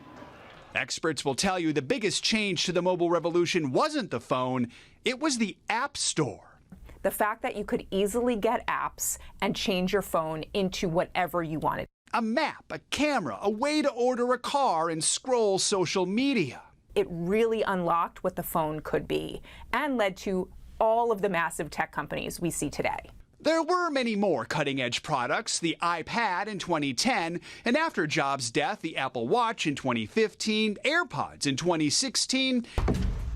Experts will tell you the biggest change to the mobile revolution wasn't the phone, it was the App Store. The fact that you could easily get apps and change your phone into whatever you wanted. A map, a camera, a way to order a car and scroll social media. It really unlocked what the phone could be and led to all of the massive tech companies we see today. There were many more cutting-edge products, the iPad in 2010, and after Jobs' death, the Apple Watch in 2015, AirPods in 2016.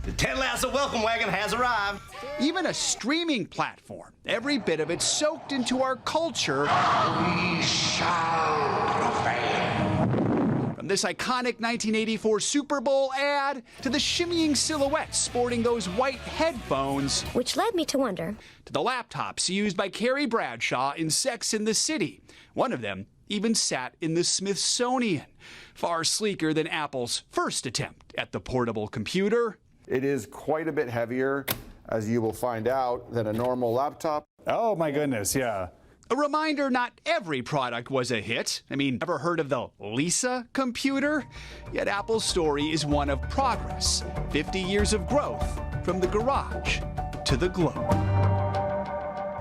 The Ted Lasso welcome wagon has arrived. Even a streaming platform, every bit of it soaked into our culture. We shall prevail. From this iconic 1984 Super Bowl ad to the shimmying silhouettes sporting those white headphones. Which led me to wonder. To the laptops used by Carrie Bradshaw in Sex and the City. One of them even sat in the Smithsonian. Far sleeker than Apple's first attempt at the portable computer. It is quite a bit heavier, as you will find out, than a normal laptop. Oh my goodness, yeah. A reminder, not every product was a hit. I mean, ever heard of the Lisa computer? Yet Apple's story is one of progress. 50 years of growth from the garage to the globe.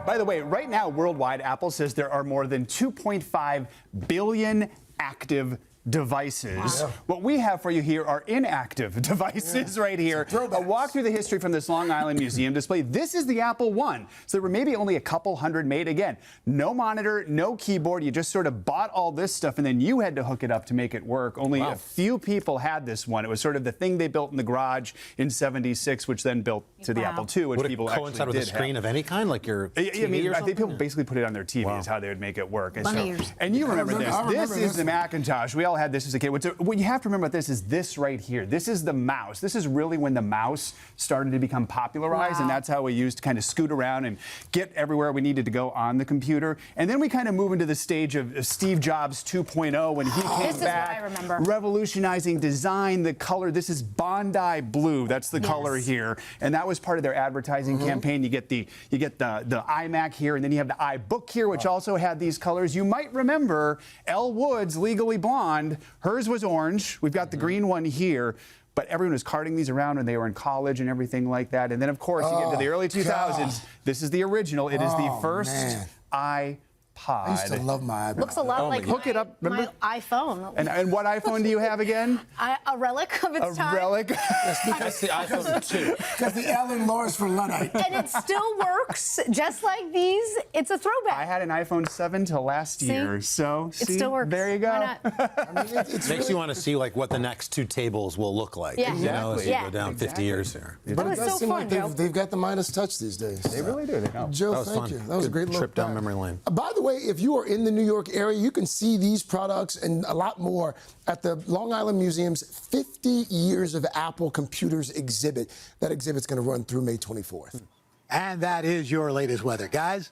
By the way, right now, worldwide, Apple says there are more than 2.5 billion active devices. Wow. What we have for you here are inactive devices right here. A walk through the history from this Long Island Museum display. This is the Apple I. So there were maybe only a couple hundred made. Again, no monitor, no keyboard. You just sort of bought all this stuff and then you had to hook it up to make it work. Only a few people had this one. It was sort of the thing they built in the garage in '76, which then built to the Apple II, which would people it coincide actually with a screen of any kind, like your TV I mean, or I think something? people basically put it on their TV is how they would make it work. And, Years. and you remember this. I remember This is the Macintosh. We all had this as a kid. What you have to remember about this is this right here. This is the mouse. This is really when the mouse started to become popularized, and that's how we used to kind of scoot around and get everywhere we needed to go on the computer. And then we kind of move into the stage of Steve Jobs 2.0 when he came back, revolutionizing design, the color. This is Bondi blue. That's the color here, and that was part of their advertising campaign. You get the iMac here, and then you have the iBook here, which also had these colors. You might remember Elle Woods, Legally Blonde. Hers was orange. We've got the green one here. But everyone was carting these around when they were in college and everything like that. And then, of course, you get into the early 2000s. God. This is the original. It is the first iPod. I used to love my iPod. Looks a lot like Hook it up. my iPhone. And what iPhone do you have again? A relic of its time. A relic? That's the iPhone 2. Because the L and Laura's for Luddite. And it still works, just like these. It's a throwback. I had an iPhone 7 till last year, so it still works. There you go. Why not? I mean, it's Makes really, you want to see like what the next two tables will look like. Yeah. You know, as you Yeah. go down 50 years here. but it was does so seem fun, like Joe. they've got the Midas touch these days. They really do. They know. Joe, That was thank fun. you. That was a great trip look down back. memory lane. By the way, if you are in the New York area, you can see these products and a lot more at the Long Island Museum's 50 Years of Apple Computers exhibit. That exhibit's going to run through May 24th. And that is your latest weather, guys.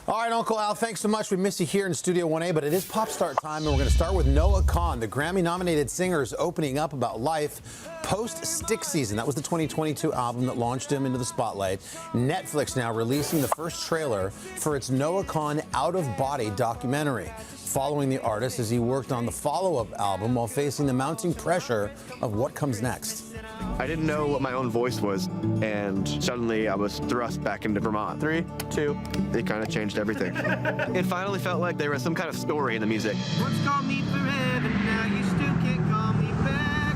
All right, Uncle Al, thanks so much. We miss you here in Studio 1A, but it is pop start time, and we're going to start with Noah Kahan. The Grammy-nominated singer is opening up about life post-Stick Season. That was the 2022 album that launched him into the spotlight. Netflix now releasing the first trailer for its Noah Kahan Out of Body documentary, following the artist as he worked on the follow-up album while facing the mounting pressure of what comes next. I didn't know what my own voice was, and suddenly I was thrust back into Vermont. 3, 2, it kind of changed everything. It finally felt like there was some kind of story in the music. Once called me forever, now you still can't call me back.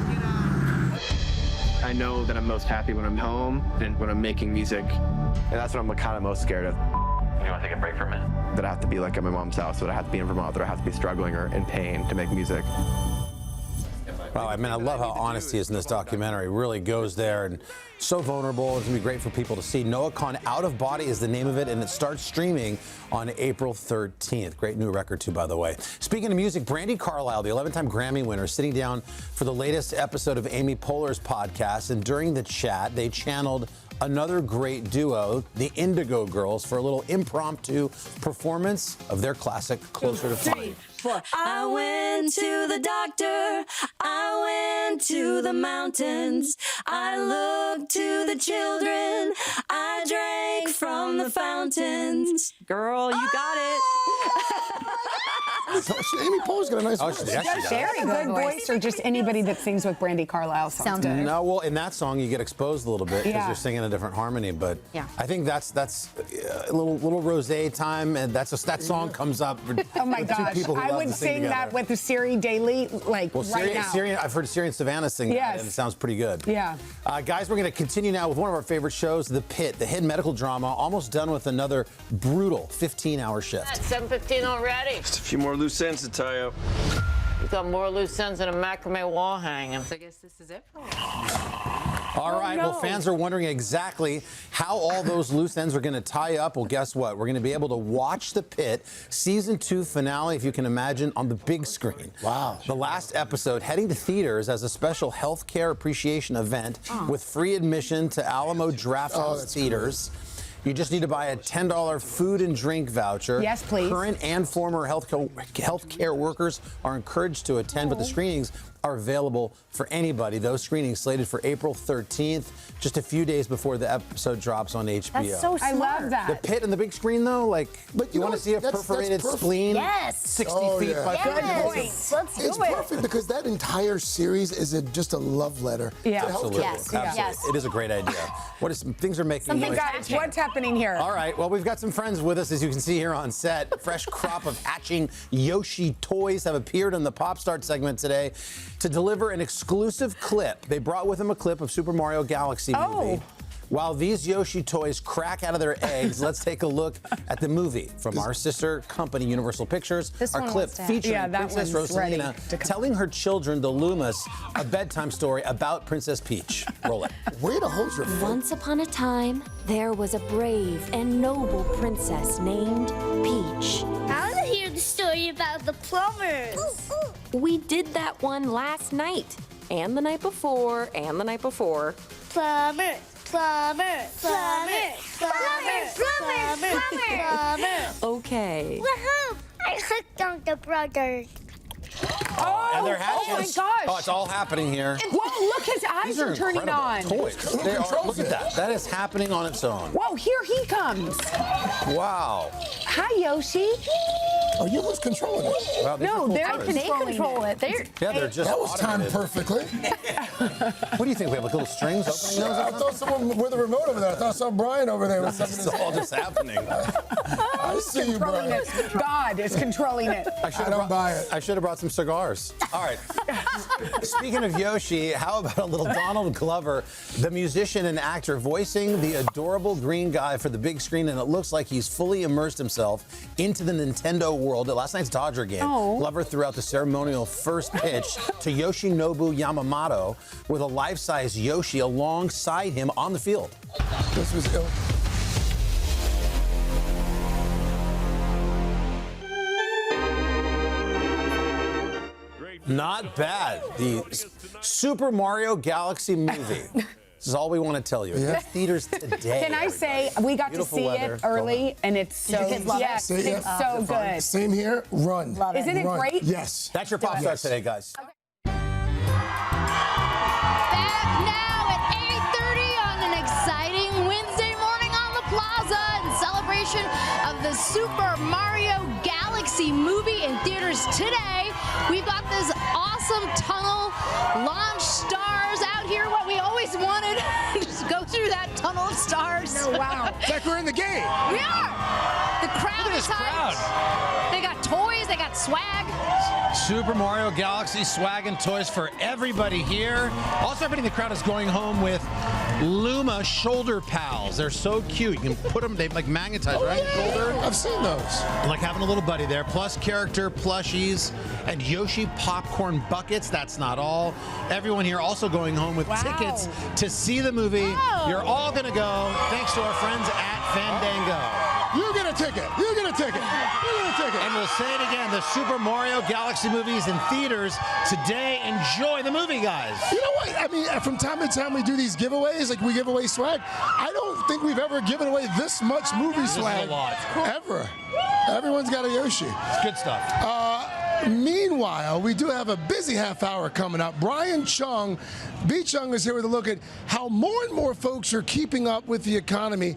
I know that I'm most happy when I'm home and when I'm making music, and that's what I'm kind of most scared of. You want to take a break from it? That I have to be like at my mom's house, that I have to be in Vermont, that I have to be struggling or in pain to make music. Wow, I mean, I love how honest he is in this documentary. It really goes there and so vulnerable. It's going to be great for people to see. Noah Kahan Out of Body is the name of it, and it starts streaming on April 13th. Great new record, too, by the way. Speaking of music, Brandi Carlile, the 11-time Grammy winner, sitting down for the latest episode of Amy Poehler's podcast, and during the chat, they channeled another great duo, the Indigo Girls, for a little impromptu performance of their classic Closer to Fine. I went to the doctor, I went to the mountains, I looked to the children, I drank from the fountains. Girl, you got it. Amy Poehler's got a nice voice. Very good voice, or just anybody that sings with Brandi Carlile sounds good. No, well, in that song you get exposed a little bit because Yeah. you're singing a different harmony. But Yeah. I think that's a little rosé time, and that song comes up. For, Oh my for two gosh, people who I love would to sing sing that together. with Siri Daily, like Well, right now. I've heard Siri and Savannah sing that, Yes. and it sounds pretty good. Yeah. Guys, we're going to continue now with one of our favorite shows, The Pit, the hidden medical drama, almost done with another brutal 15-hour shift. At 7:15 already. Just a few more loose ends to tie up. We've got more loose ends than a macrame wall hanging. So I guess this is it for us. All right, well, fans are wondering exactly how all those loose ends are going to tie up. Well, guess what? We're going to be able to watch The Pit Season 2 finale, if you can imagine, on the big screen. Wow. The last episode heading to theaters as a special healthcare appreciation event with free admission to Alamo Drafthouse Theaters. You just need to buy a $10 food and drink voucher. Yes, please. Current and former healthcare workers are encouraged to attend, but the screenings are available for anybody. Those screenings slated for April 13th, just a few days before the episode drops on HBO. That's so smart. I love that. The pit and the big screen, though, like, But you want to see a perforated spleen? Yes. 60 Oh, feet yeah. by Yes. Let's do It's it. perfect because that entire series is just a love letter Yeah. to Absolutely. healthcare. Yes. Absolutely. Yes. It is a great idea. Things are making Hey noise. guys, what's happening here? All right, well, we've got some friends with us, as you can see here on set. Fresh crop of hatching Yoshi toys have appeared on the Pop Start segment today to deliver an exclusive clip. They brought with them a clip of Super Mario Galaxy movie. While these Yoshi toys crack out of their eggs, let's take a look at the movie from our sister company, Universal Pictures. This Our one clip wants to featuring Yeah, that Princess one's ready Rosalina to come. telling her children, the Lumas, a bedtime story about Princess Peach. Roll it. Way to hold your foot. Once upon a time, there was a brave and noble princess named Peach. I want to hear the story about the plumbers. We did that one last night, and the night before, and the night before. Plumbers, plumbers, plumbers, plumbers, plumbers, plumbers. Okay. Woohoo! I hooked on the brothers. And they're oh my hatching. gosh. Oh, it's all happening here. Whoa, look, his eyes These are turning on. incredible toys. They are, look at that. That is happening on its own. Whoa, here he comes. Wow. Hi, Yoshi. Oh, you was controlling it. Wow, these are No, cool they're toys. They control it. They're just That was timed automated. perfectly. What do you think? We have like little strings opening those? I thought someone with a remote over there. I thought I saw Brian over there with something. It's all just happening. I see you, Controlling Brian. it. God is controlling it. I don't buy it. I should have brought some cigars. All right. Speaking of Yoshi, how about a little Donald Glover, the musician and actor voicing the adorable green guy for the big screen, and it looks like he's fully immersed himself into the Nintendo world at last night's Dodger game. Oh. Glover threw out the ceremonial first pitch to Yoshinobu Yamamoto with a life-size Yoshi alongside him on the field. This was ill. Not bad. The Super Mario Galaxy movie. This is all we want to tell you. Yeah. It's theaters today. Can I say we got Beautiful to see weather. it early, and it's so your kids love it? yes, See, it's yeah. so good. Same here. Run. Love it. Isn't it Run. great? Yes. That's your pop start today, guys. Back now at 8:30 on an exciting Wednesday morning on the Plaza in celebration of the Super Mario Galaxy movie in theaters today. We've got this awesome tunnel, launch stars out here, what we always wanted. Just go through that tunnel of stars. Oh, wow. It's like we're in the game. We are. The crowd is hyped. They got toys, they got swag. Super Mario Galaxy swag and toys for everybody here. Also, everybody in the crowd is going home with Luma shoulder pals. They're so cute. You can put them, they like magnetize, right? Shoulder. I've seen those. Like having a little buddy there. Plus character plushies and Yoshi popcorn buckets. That's not all. Everyone here also going home with tickets to see the movie. Whoa. You're all going to go thanks to our friends at Fandango. You get a ticket. You get a ticket. You get a ticket. And we'll say it again, the Super Mario Galaxy movie is in theaters today. Enjoy the movie, guys. You know what? I mean, from time to time we do these giveaways, like we give away swag. I don't think we've ever given away this much movie swag. This is a lot. Ever. Everyone's got a Yoshi. It's good stuff. Meanwhile, we do have a busy half hour coming up. Brian Chung, B. Chung is here with a look at how more and more folks are keeping up with the economy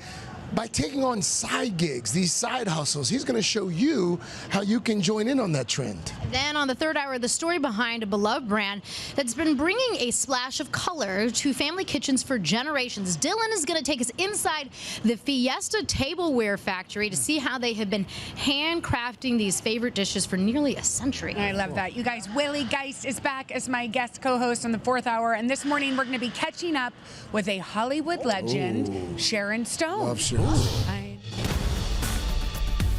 by taking on side gigs, these side hustles. He's going to show you how you can join in on that trend. Then on the third hour, the story behind a beloved brand that's been bringing a splash of color to family kitchens for generations. Dylan is going to take us inside the Fiesta Tableware Factory to see how they have been handcrafting these favorite dishes for nearly a century. I love that. You guys, Willie Geist is back as my guest co-host on the fourth hour, and this morning we're going to be catching up with a Hollywood legend, Sharon Stone. Love Sharon.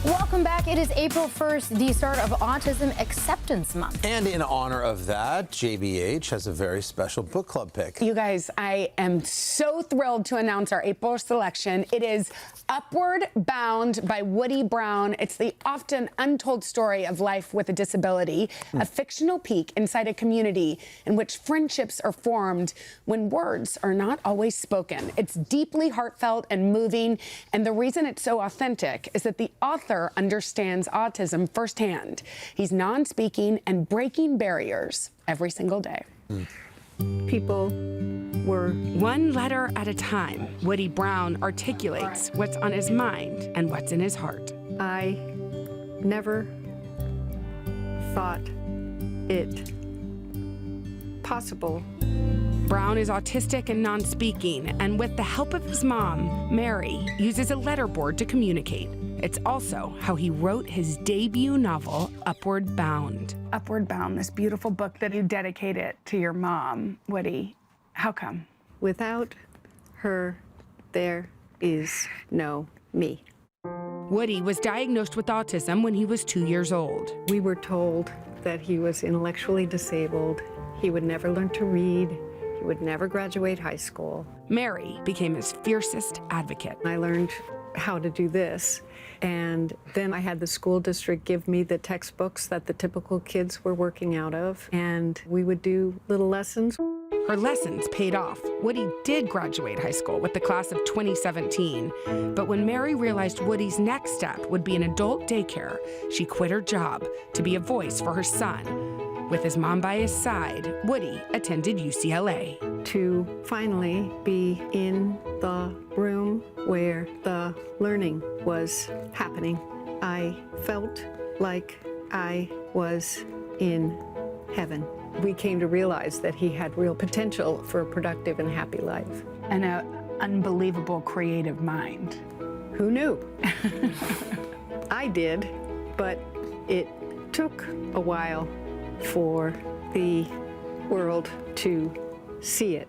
Welcome back. It is April 1st, the start of Autism Acceptance Month. And in honor of that, JBH has a very special book club pick. You guys, I am so thrilled to announce our April selection. It is Upward Bound by Woody Brown. It's the often untold story of life with a disability, a fictional peek inside a community in which friendships are formed when words are not always spoken. It's deeply heartfelt and moving, and the reason it's so authentic is that the author brother understands autism firsthand. He's non-speaking and breaking barriers every single day. People were one letter at a time. Woody Brown articulates what's on his mind and what's in his heart. I never thought it possible. Brown is autistic and non-speaking, and with the help of his mom, Mary, uses a letterboard to communicate. It's also how he wrote his debut novel, Upward Bound. Upward Bound, this beautiful book that you dedicated to your mom, Woody. How come? Without her, there is no me. Woody was diagnosed with autism when he was 2 years old. We were told that he was intellectually disabled. He would never learn to read. He would never graduate high school. Mary became his fiercest advocate. I learned how to do this, and then I had the school district give me the textbooks that the typical kids were working out of, and we would do little lessons. Her lessons paid off. Woody did graduate high school with the class of 2017. But when Mary realized Woody's next step would be an adult daycare, she quit her job to be a voice for her son. With his mom by his side, Woody attended UCLA. To finally be in the room where the learning was happening, I felt like I was in heaven. We came to realize that he had real potential for a productive and happy life. And an unbelievable creative mind. Who knew? I did, but it took a while for the world to see it.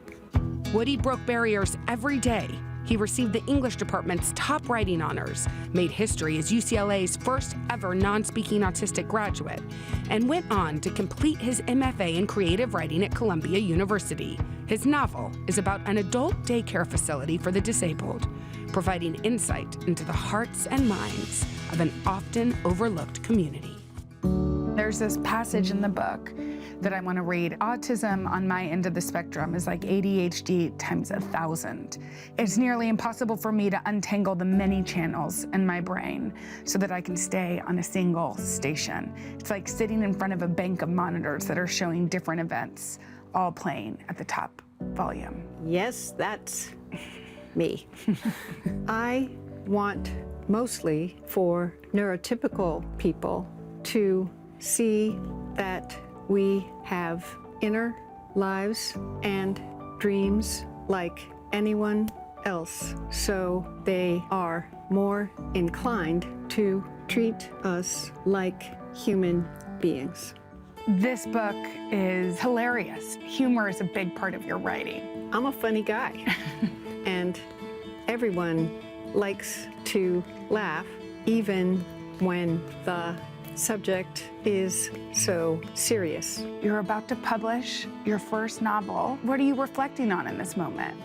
Woody broke barriers every day. He received the English department's top writing honors, made history as UCLA's first ever non-speaking autistic graduate, and went on to complete his MFA in creative writing at Columbia University. His novel is about an adult daycare facility for the disabled, providing insight into the hearts and minds of an often overlooked community. There's this passage in the book that I want to read. Autism on my end of the spectrum is like ADHD times 1,000. It's nearly impossible for me to untangle the many channels in my brain so that I can stay on a single station. It's like sitting in front of a bank of monitors that are showing different events, all playing at the top volume. Yes, that's me. I want mostly for neurotypical people to see that we have inner lives and dreams like anyone else, so they are more inclined to treat us like human beings. This book is hilarious. Humor is a big part of your writing. I'm a funny guy, and everyone likes to laugh, even when the subject is so serious. You're about to publish your first novel. What are you reflecting on in this moment?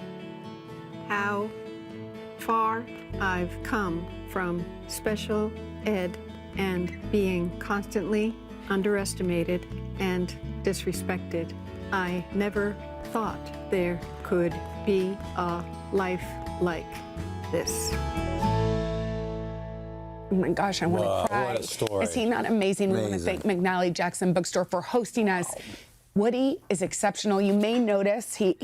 How far I've come from special ed and being constantly underestimated and disrespected. I never thought there could be a life like this. Oh my gosh, I want to cry. What a story. Is he not amazing? We want to Amazing. thank McNally Jackson Bookstore for hosting us. Woody is exceptional. You may notice he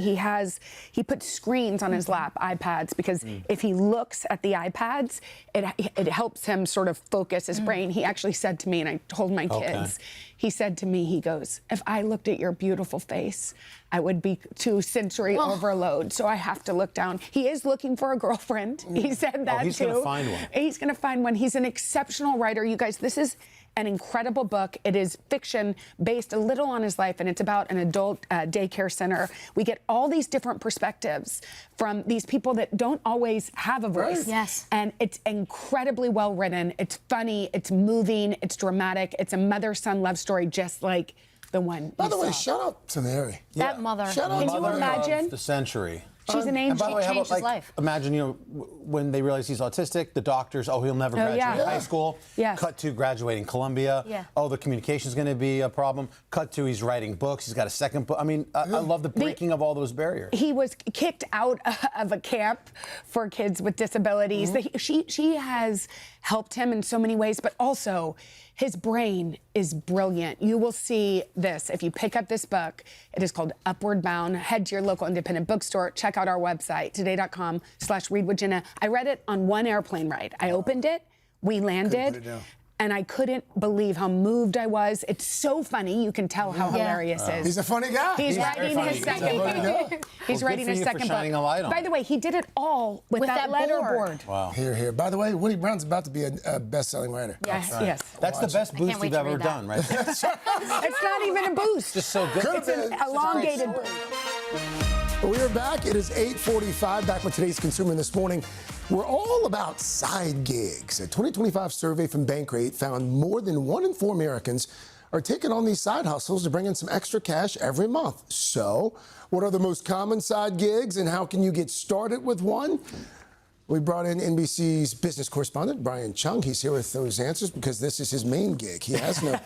puts screens on his lap, iPads, because if he looks at the iPads, it helps him sort of focus his brain. He actually said to me, and I told my kids, he said to me, he goes, if I looked at your beautiful face, I would be to sensory overload, so I have to look down. He is looking for a girlfriend. He said that he's too. gonna find one. He's going to find one. He's an exceptional writer. You guys, this is an incredible book. It is fiction based a little on his life, and it's about an adult daycare center. We get all these different perspectives from these people that don't always have a voice. Right. Yes. And it's incredibly well written. It's funny. It's moving. It's dramatic. It's a mother-son love story, just like the one. By the way, saw. shout out to Mary. That mother. Shout out Can to you Mary. imagine? The century. She's an angel. And by the way, how changed about, his life. imagine, when they realize he's autistic, the doctors, he'll never graduate high school. Yes. Cut to graduating Columbia. Yeah. The communication's going to be a problem. Cut to he's writing books. He's got a second book. I mean, I love the breaking of all those barriers. He was kicked out of a camp for kids with disabilities. She has helped him in so many ways, but also his brain is brilliant. You will see this if you pick up this book. It is called Upward Bound. Head to your local independent bookstore. Check out our website, today.com/readwithjenna. I read it on one airplane ride. I opened it, we landed, and I couldn't believe how moved I was. It's so funny. You can tell how hilarious it is. He's a funny guy. He's writing his second book. He's writing his second book. By the way, he did it all with that letterboard. Wow. Here. By the way, Woody Brown's about to be a best-selling writer. Yes, yes. That's the best boost you've ever done, right? It's not even a boost. Just so good. It's an elongated boost. We are back. It is 8:45. Back with today's Consumer this morning. We're all about side gigs. A 2025 survey from Bankrate found more than 1 in 4 Americans are taking on these side hustles to bring in some extra cash every month. So, what are the most common side gigs and how can you get started with one? We brought in NBC's business correspondent, Brian Chung. He's here with those answers because this is his main gig. He has no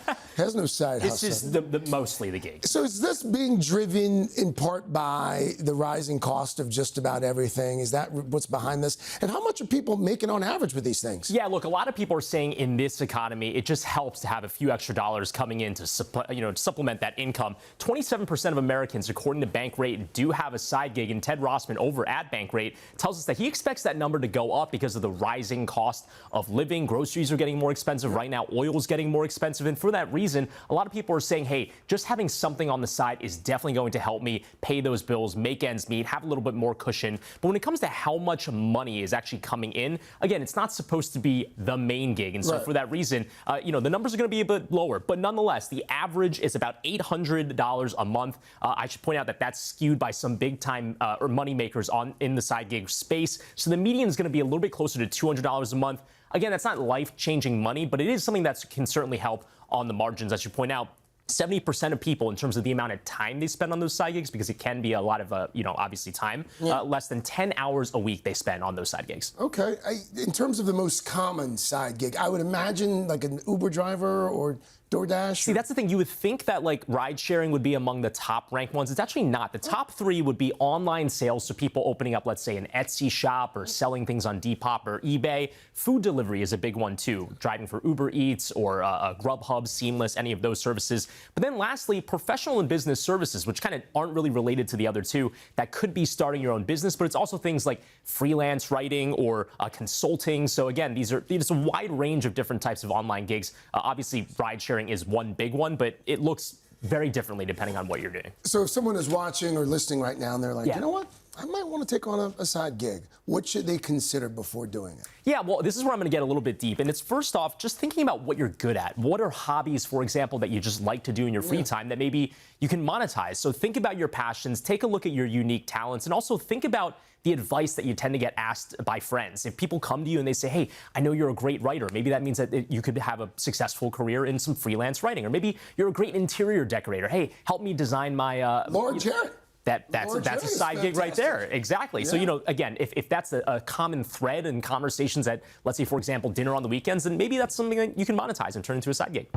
side hustle. This is mostly the gig. So is this being driven in part by the rising cost of just about everything? Is that what's behind this? And how much are people making on average with these things? Yeah, look, a lot of people are saying in this economy, it just helps to have a few extra dollars coming in to supplement that income. 27% of Americans, according to Bankrate, do have a side gig. And Ted Rossman over at Bankrate tells us that he expects that number to go up because of the rising cost of living. Groceries are getting more expensive right now. Oil is getting more expensive. And for that reason, a lot of people are saying, hey, just having something on the side is definitely going to help me pay those bills, make ends meet, have a little bit more cushion. But when it comes to how much money is actually coming in, again, it's not supposed to be the main gig. And so for that reason, the numbers are going to be a bit lower. But nonetheless, the average is about $800 a month. I should point out that that's skewed by some big time or money makers in the side gig space. So the median is going to be a little bit closer to $200 a month. Again, that's not life-changing money, but it is something that can certainly help on the margins. As you point out, 70% of people, in terms of the amount of time they spend on those side gigs, because it can be a lot of, obviously time, less than 10 hours a week they spend on those side gigs. Okay. In terms of the most common side gig, I would imagine like an Uber driver or DoorDash? See, that's the thing. You would think that ride sharing would be among the top ranked ones. It's actually not. The top 3 would be online sales, so people opening up, let's say, an Etsy shop or selling things on Depop or eBay. Food delivery is a big one too, driving for Uber Eats or Grubhub, Seamless, any of those services. But then lastly, professional and business services, which kind of aren't really related to the other two. That could be starting your own business, but it's also things like freelance writing or consulting. So again, these are a wide range of different types of online gigs. Obviously, ride sharing is one big one, but it looks very differently depending on what you're doing. So if someone is watching or listening right now and they're like, you know what? I might want to take on a side gig. What should they consider before doing it? Yeah, well, this is where I'm going to get a little bit deep. And it's first off, just thinking about what you're good at. What are hobbies, for example, that you just like to do in your free time that maybe you can monetize? So think about your passions, take a look at your unique talents, and also think about the advice that you tend to get asked by friends. If people come to you and they say, hey, I know you're a great writer, maybe that means that you could have a successful career in some freelance writing. Or maybe you're a great interior decorator. Hey, help me design my... Laura Jarrett. That's a side gig right there. Exactly. Yeah. So, again, if that's a common thread in conversations at, let's say, for example, dinner on the weekends, then maybe that's something that you can monetize and turn into a side gig.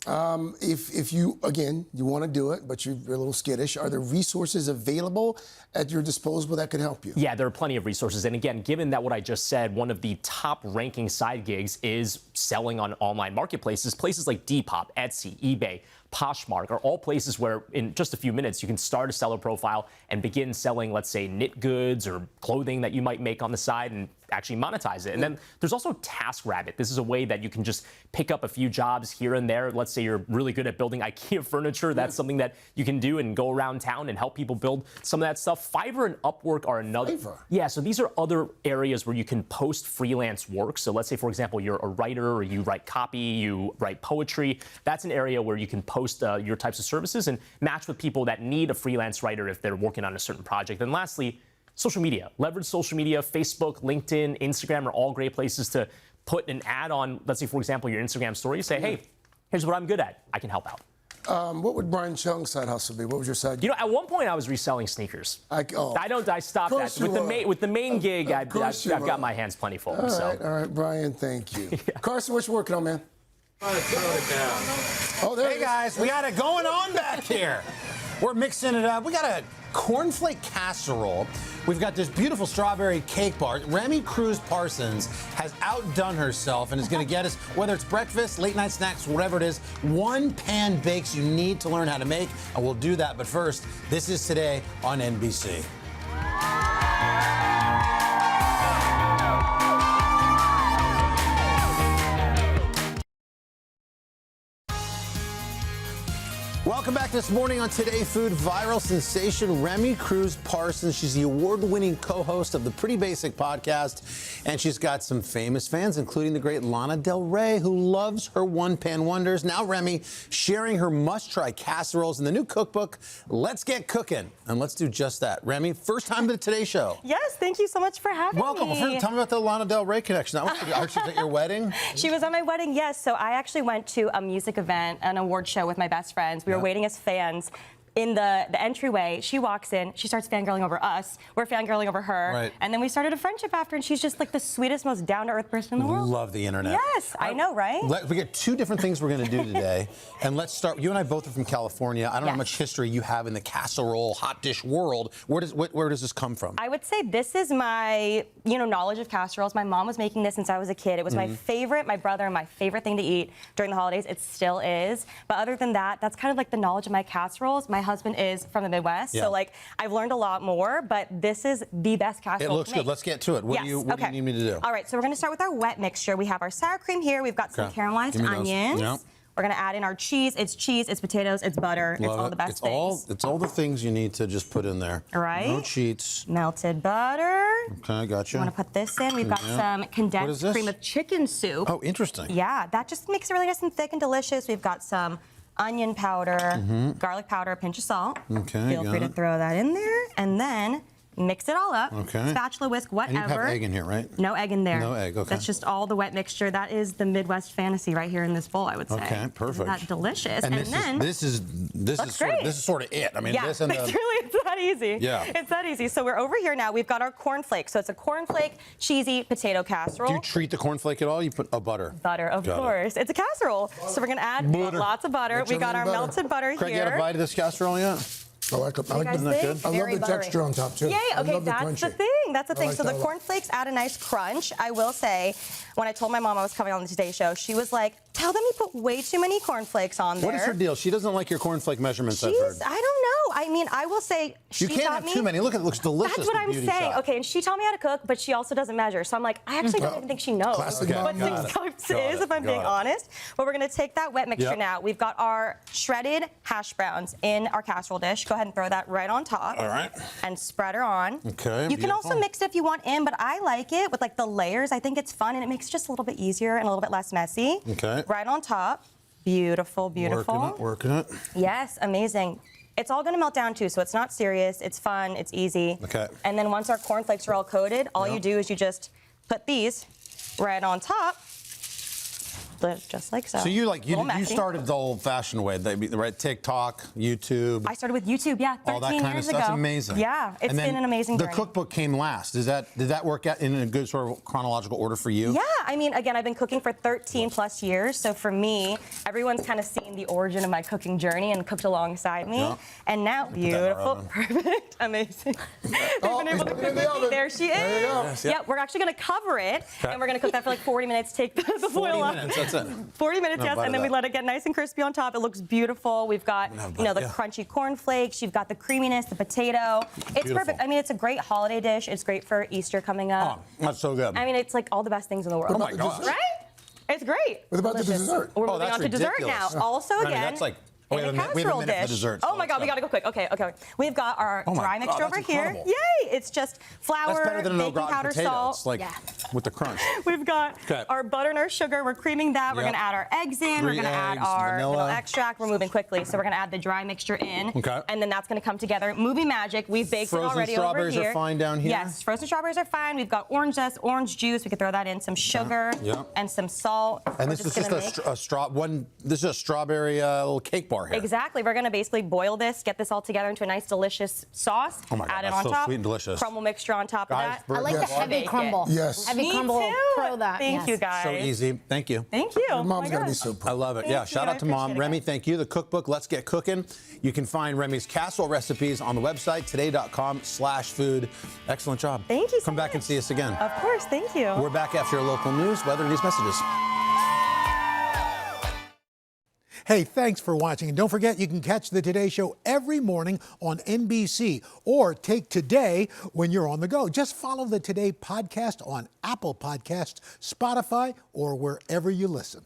If you want to do it, but you're a little skittish, are there resources available at your disposal that could help you? Yeah, there are plenty of resources. And again, given that what I just said, one of the top ranking side gigs is selling on online marketplaces, places like Depop, Etsy, eBay, Poshmark are all places where in just a few minutes you can start a seller profile and begin selling, let's say, knit goods or clothing that you might make on the side and actually monetize it. And then there's also TaskRabbit. This is a way that you can just pick up a few jobs here and there. Let's say you're really good at building IKEA furniture. That's something that you can do and go around town and help people build some of that stuff. Fiverr and Upwork are another. Yeah, so these are other areas where you can post freelance work. So let's say, for example, you're a writer or you write copy, you write poetry. That's an area where you can post your types of services and match with people that need a freelance writer if they're working on a certain project. And lastly, social media. Leverage social media. Facebook, LinkedIn, Instagram are all great places to put an ad on, let's say, for example, your Instagram story. You say, hey, here's what I'm good at. I can help out. What would Brian Chung's side hustle be? What was your side? You know, at one point I was reselling sneakers. I stopped that. With the main gig, I've got my hands plenty full. All so. right, Brian, thank you. Carson, what you working on, man? Oh, there hey guys, we got it going on back here. We're mixing it up. We got a cornflake casserole. We've got this beautiful strawberry cake bar. Remy Cruz Parsons has outdone herself and is going to get us, whether it's breakfast, late night snacks, whatever it is, one pan bakes you need to learn how to make, and we'll do that. But first, this is Today on NBC. Welcome back this morning on Today Food. Viral sensation Remy Cruz Parsons. She's the award-winning co-host of the Pretty Basic podcast, and she's got some famous fans, including the great Lana Del Rey, who loves her one-pan wonders. Now Remy sharing her must-try casseroles in the new cookbook, Let's Get Cooking. And let's do just that. Remy, first time to the Today Show. Yes, thank you so much for having me. Welcome. Tell me about the Lana Del Rey connection. That was at your wedding? She was at my wedding, yes. So I actually went to a music event, an award show with my best friends. We were waiting as fans in the entryway. She walks in, she starts fangirling over us, we're fangirling over her, right. And then we started a friendship after, and she's just like the sweetest, most down-to-earth person in the world. Love the internet. Yes, I know, right? We got two different things we're going to do today, and let's start. You and I both are from California. I don't know how much history you have in the casserole hot dish world. Where does this come from? I would say this is my, knowledge of casseroles. My mom was making this since I was a kid. It was my favorite, my brother, and my favorite thing to eat during the holidays. It still is. But other than that, that's kind of like the knowledge of my casseroles. My husband is from the Midwest, so like I've learned a lot more, but this is the best casserole. It looks good. Let's get to it. What do you need me to do? All right, so we're going to start with our wet mixture. We have our sour cream here. We've got some caramelized onions. Yep. We're going to add in our cheese. It's cheese, it's potatoes, it's butter. It's all the best things. It's all the things you need to just put in there. All right. No cheats. Melted butter. Okay, gotcha. You want to put this in. We've got some condensed cream of chicken soup. Oh, interesting. Yeah, that just makes it really nice and thick and delicious. We've got some onion powder, garlic powder, a pinch of salt. Okay, Feel free to throw that in there, and then mix it all up. Okay. Spatula, whisk, whatever. And you have egg in here, right? No egg in there. No egg, okay. That's just all the wet mixture. That is the Midwest fantasy right here in this bowl, I would say. Okay, perfect. Isn't that delicious? And then this is sort of it. I mean, yeah, this and it's that easy. Yeah. It's that easy. So we're over here now. We've got our cornflakes. So it's a cornflake, cheesy potato casserole. Do you treat the cornflake at all? You put butter. Butter, of course. It's a casserole. So we're going to add lots of butter. We got our melted butter Craig, here. you had a bite of this casserole yet? I like it. Isn't that good? I love the texture on top, too. Yay, okay, that's the thing. That's the thing. like So the that a lot. cornflakes add a nice crunch. I will say, when I told my mom I was coming on the Today Show, she was like, tell them you put way too many cornflakes on there. What is her deal? She doesn't like your cornflake measurements, I've heard. I don't know. I mean, I will say she You can't taught have me. too many. Look, it looks delicious. That's what the I'm beauty saying. shot. Okay, and she taught me how to cook, but she also doesn't measure. So I'm like, I actually don't even think she knows Classic what mom. 6 cups is, if I'm being honest. But we're going to take that wet mixture now. We've got our shredded hash browns in our casserole dish. Go ahead and throw that right on top. All right. And spread her on. Okay, You can also mix it if you want in, but I like it with like the layers. I think it's fun and it makes it just a little bit easier and a little bit less messy. Okay. Right on top. Beautiful, beautiful. Working it. Yes, amazing. It's all going to melt down too, so it's not serious. It's fun. It's easy. Okay. And then once our cornflakes are all coated, all you do is you just put these right on top, just like so. So you Little messy. started the old-fashioned way, right? TikTok, YouTube. I started with YouTube, yeah, 13 all that kind of years stuff. ago. That's amazing. Yeah, it's And then been an amazing The journey. cookbook came last. Did that work out in a good sort of chronological order for you? Yeah, I mean, again, I've been cooking for 13 plus years, so for me, everyone's kind of seen the origin of my cooking journey and cooked alongside me. Yeah. And now, beautiful, perfect, amazing. They've been able to cook with me. There she is. There you go. Yes, Yeah, we're actually going to cover it, and we're going to cook that for like 40 minutes. Take the foil off. 40 minutes, that's it. 40 minutes, No, yes, butter and then we that. let it get nice and crispy on top. It looks beautiful. We've got, the crunchy cornflakes. You've got the creaminess, the potato. It's Beautiful. perfect. I mean, it's a great holiday dish. It's great for Easter coming up. Oh, that's so good. I mean, it's like all the best things in the world. Oh my gosh. Right? It's great. What about the Delicious. dessert? We're Oh, moving that's on to dessert ridiculous. now. Also, I mean, again, that's like- in we a have a minute casserole for dish. dessert, Oh so my God, let's we go. gotta go quick. Okay. We've got our Oh my dry God, mixture that's over here. incredible. Yay! It's just flour, That's better than an au baking gratin powder, potato. salt. It's like with the crunch. We've got Okay. our butter and our sugar. We're creaming that. We're Yep. gonna add our eggs in. 3 We're gonna add eggs, our vanilla. vanilla extract. We're moving quickly, so we're gonna add the dry mixture in. Okay. And then that's gonna come together. Movie magic. We've baked Frozen it already over strawberries here. are fine down here? Yes, frozen strawberries are fine. We've got orange zest, orange juice. We could throw that in, some sugar Yep. and some salt. And We're this is gonna just a strawberry little cake bar. bar here. Exactly. We're going to basically boil this, get this all together into a nice, delicious sauce. Oh my God, add it that's on so top. sweet and delicious. Crumble mixture on top Guys, of that. I like the heavy crumble. Yes. Heavy Me crumble. too. Pro that. Thank yes. you, guys. So easy. Thank you. Thank you. Your mom's Oh my going to be gosh. so proud. I love it. Thank Yeah, you. shout I out to Mom. appreciate it, Remy, guys. thank you. The cookbook, Let's Get Cooking. You can find Remy's casserole recipes on the website, today.com/food. Excellent job. Thank you so Come back and much. see us again. Of course. Thank you. We're back after your local news, weather, and these messages. Hey, thanks for watching. And don't forget, you can catch the Today Show every morning on NBC or take Today when you're on the go. Just follow the Today podcast on Apple Podcasts, Spotify, or wherever you listen.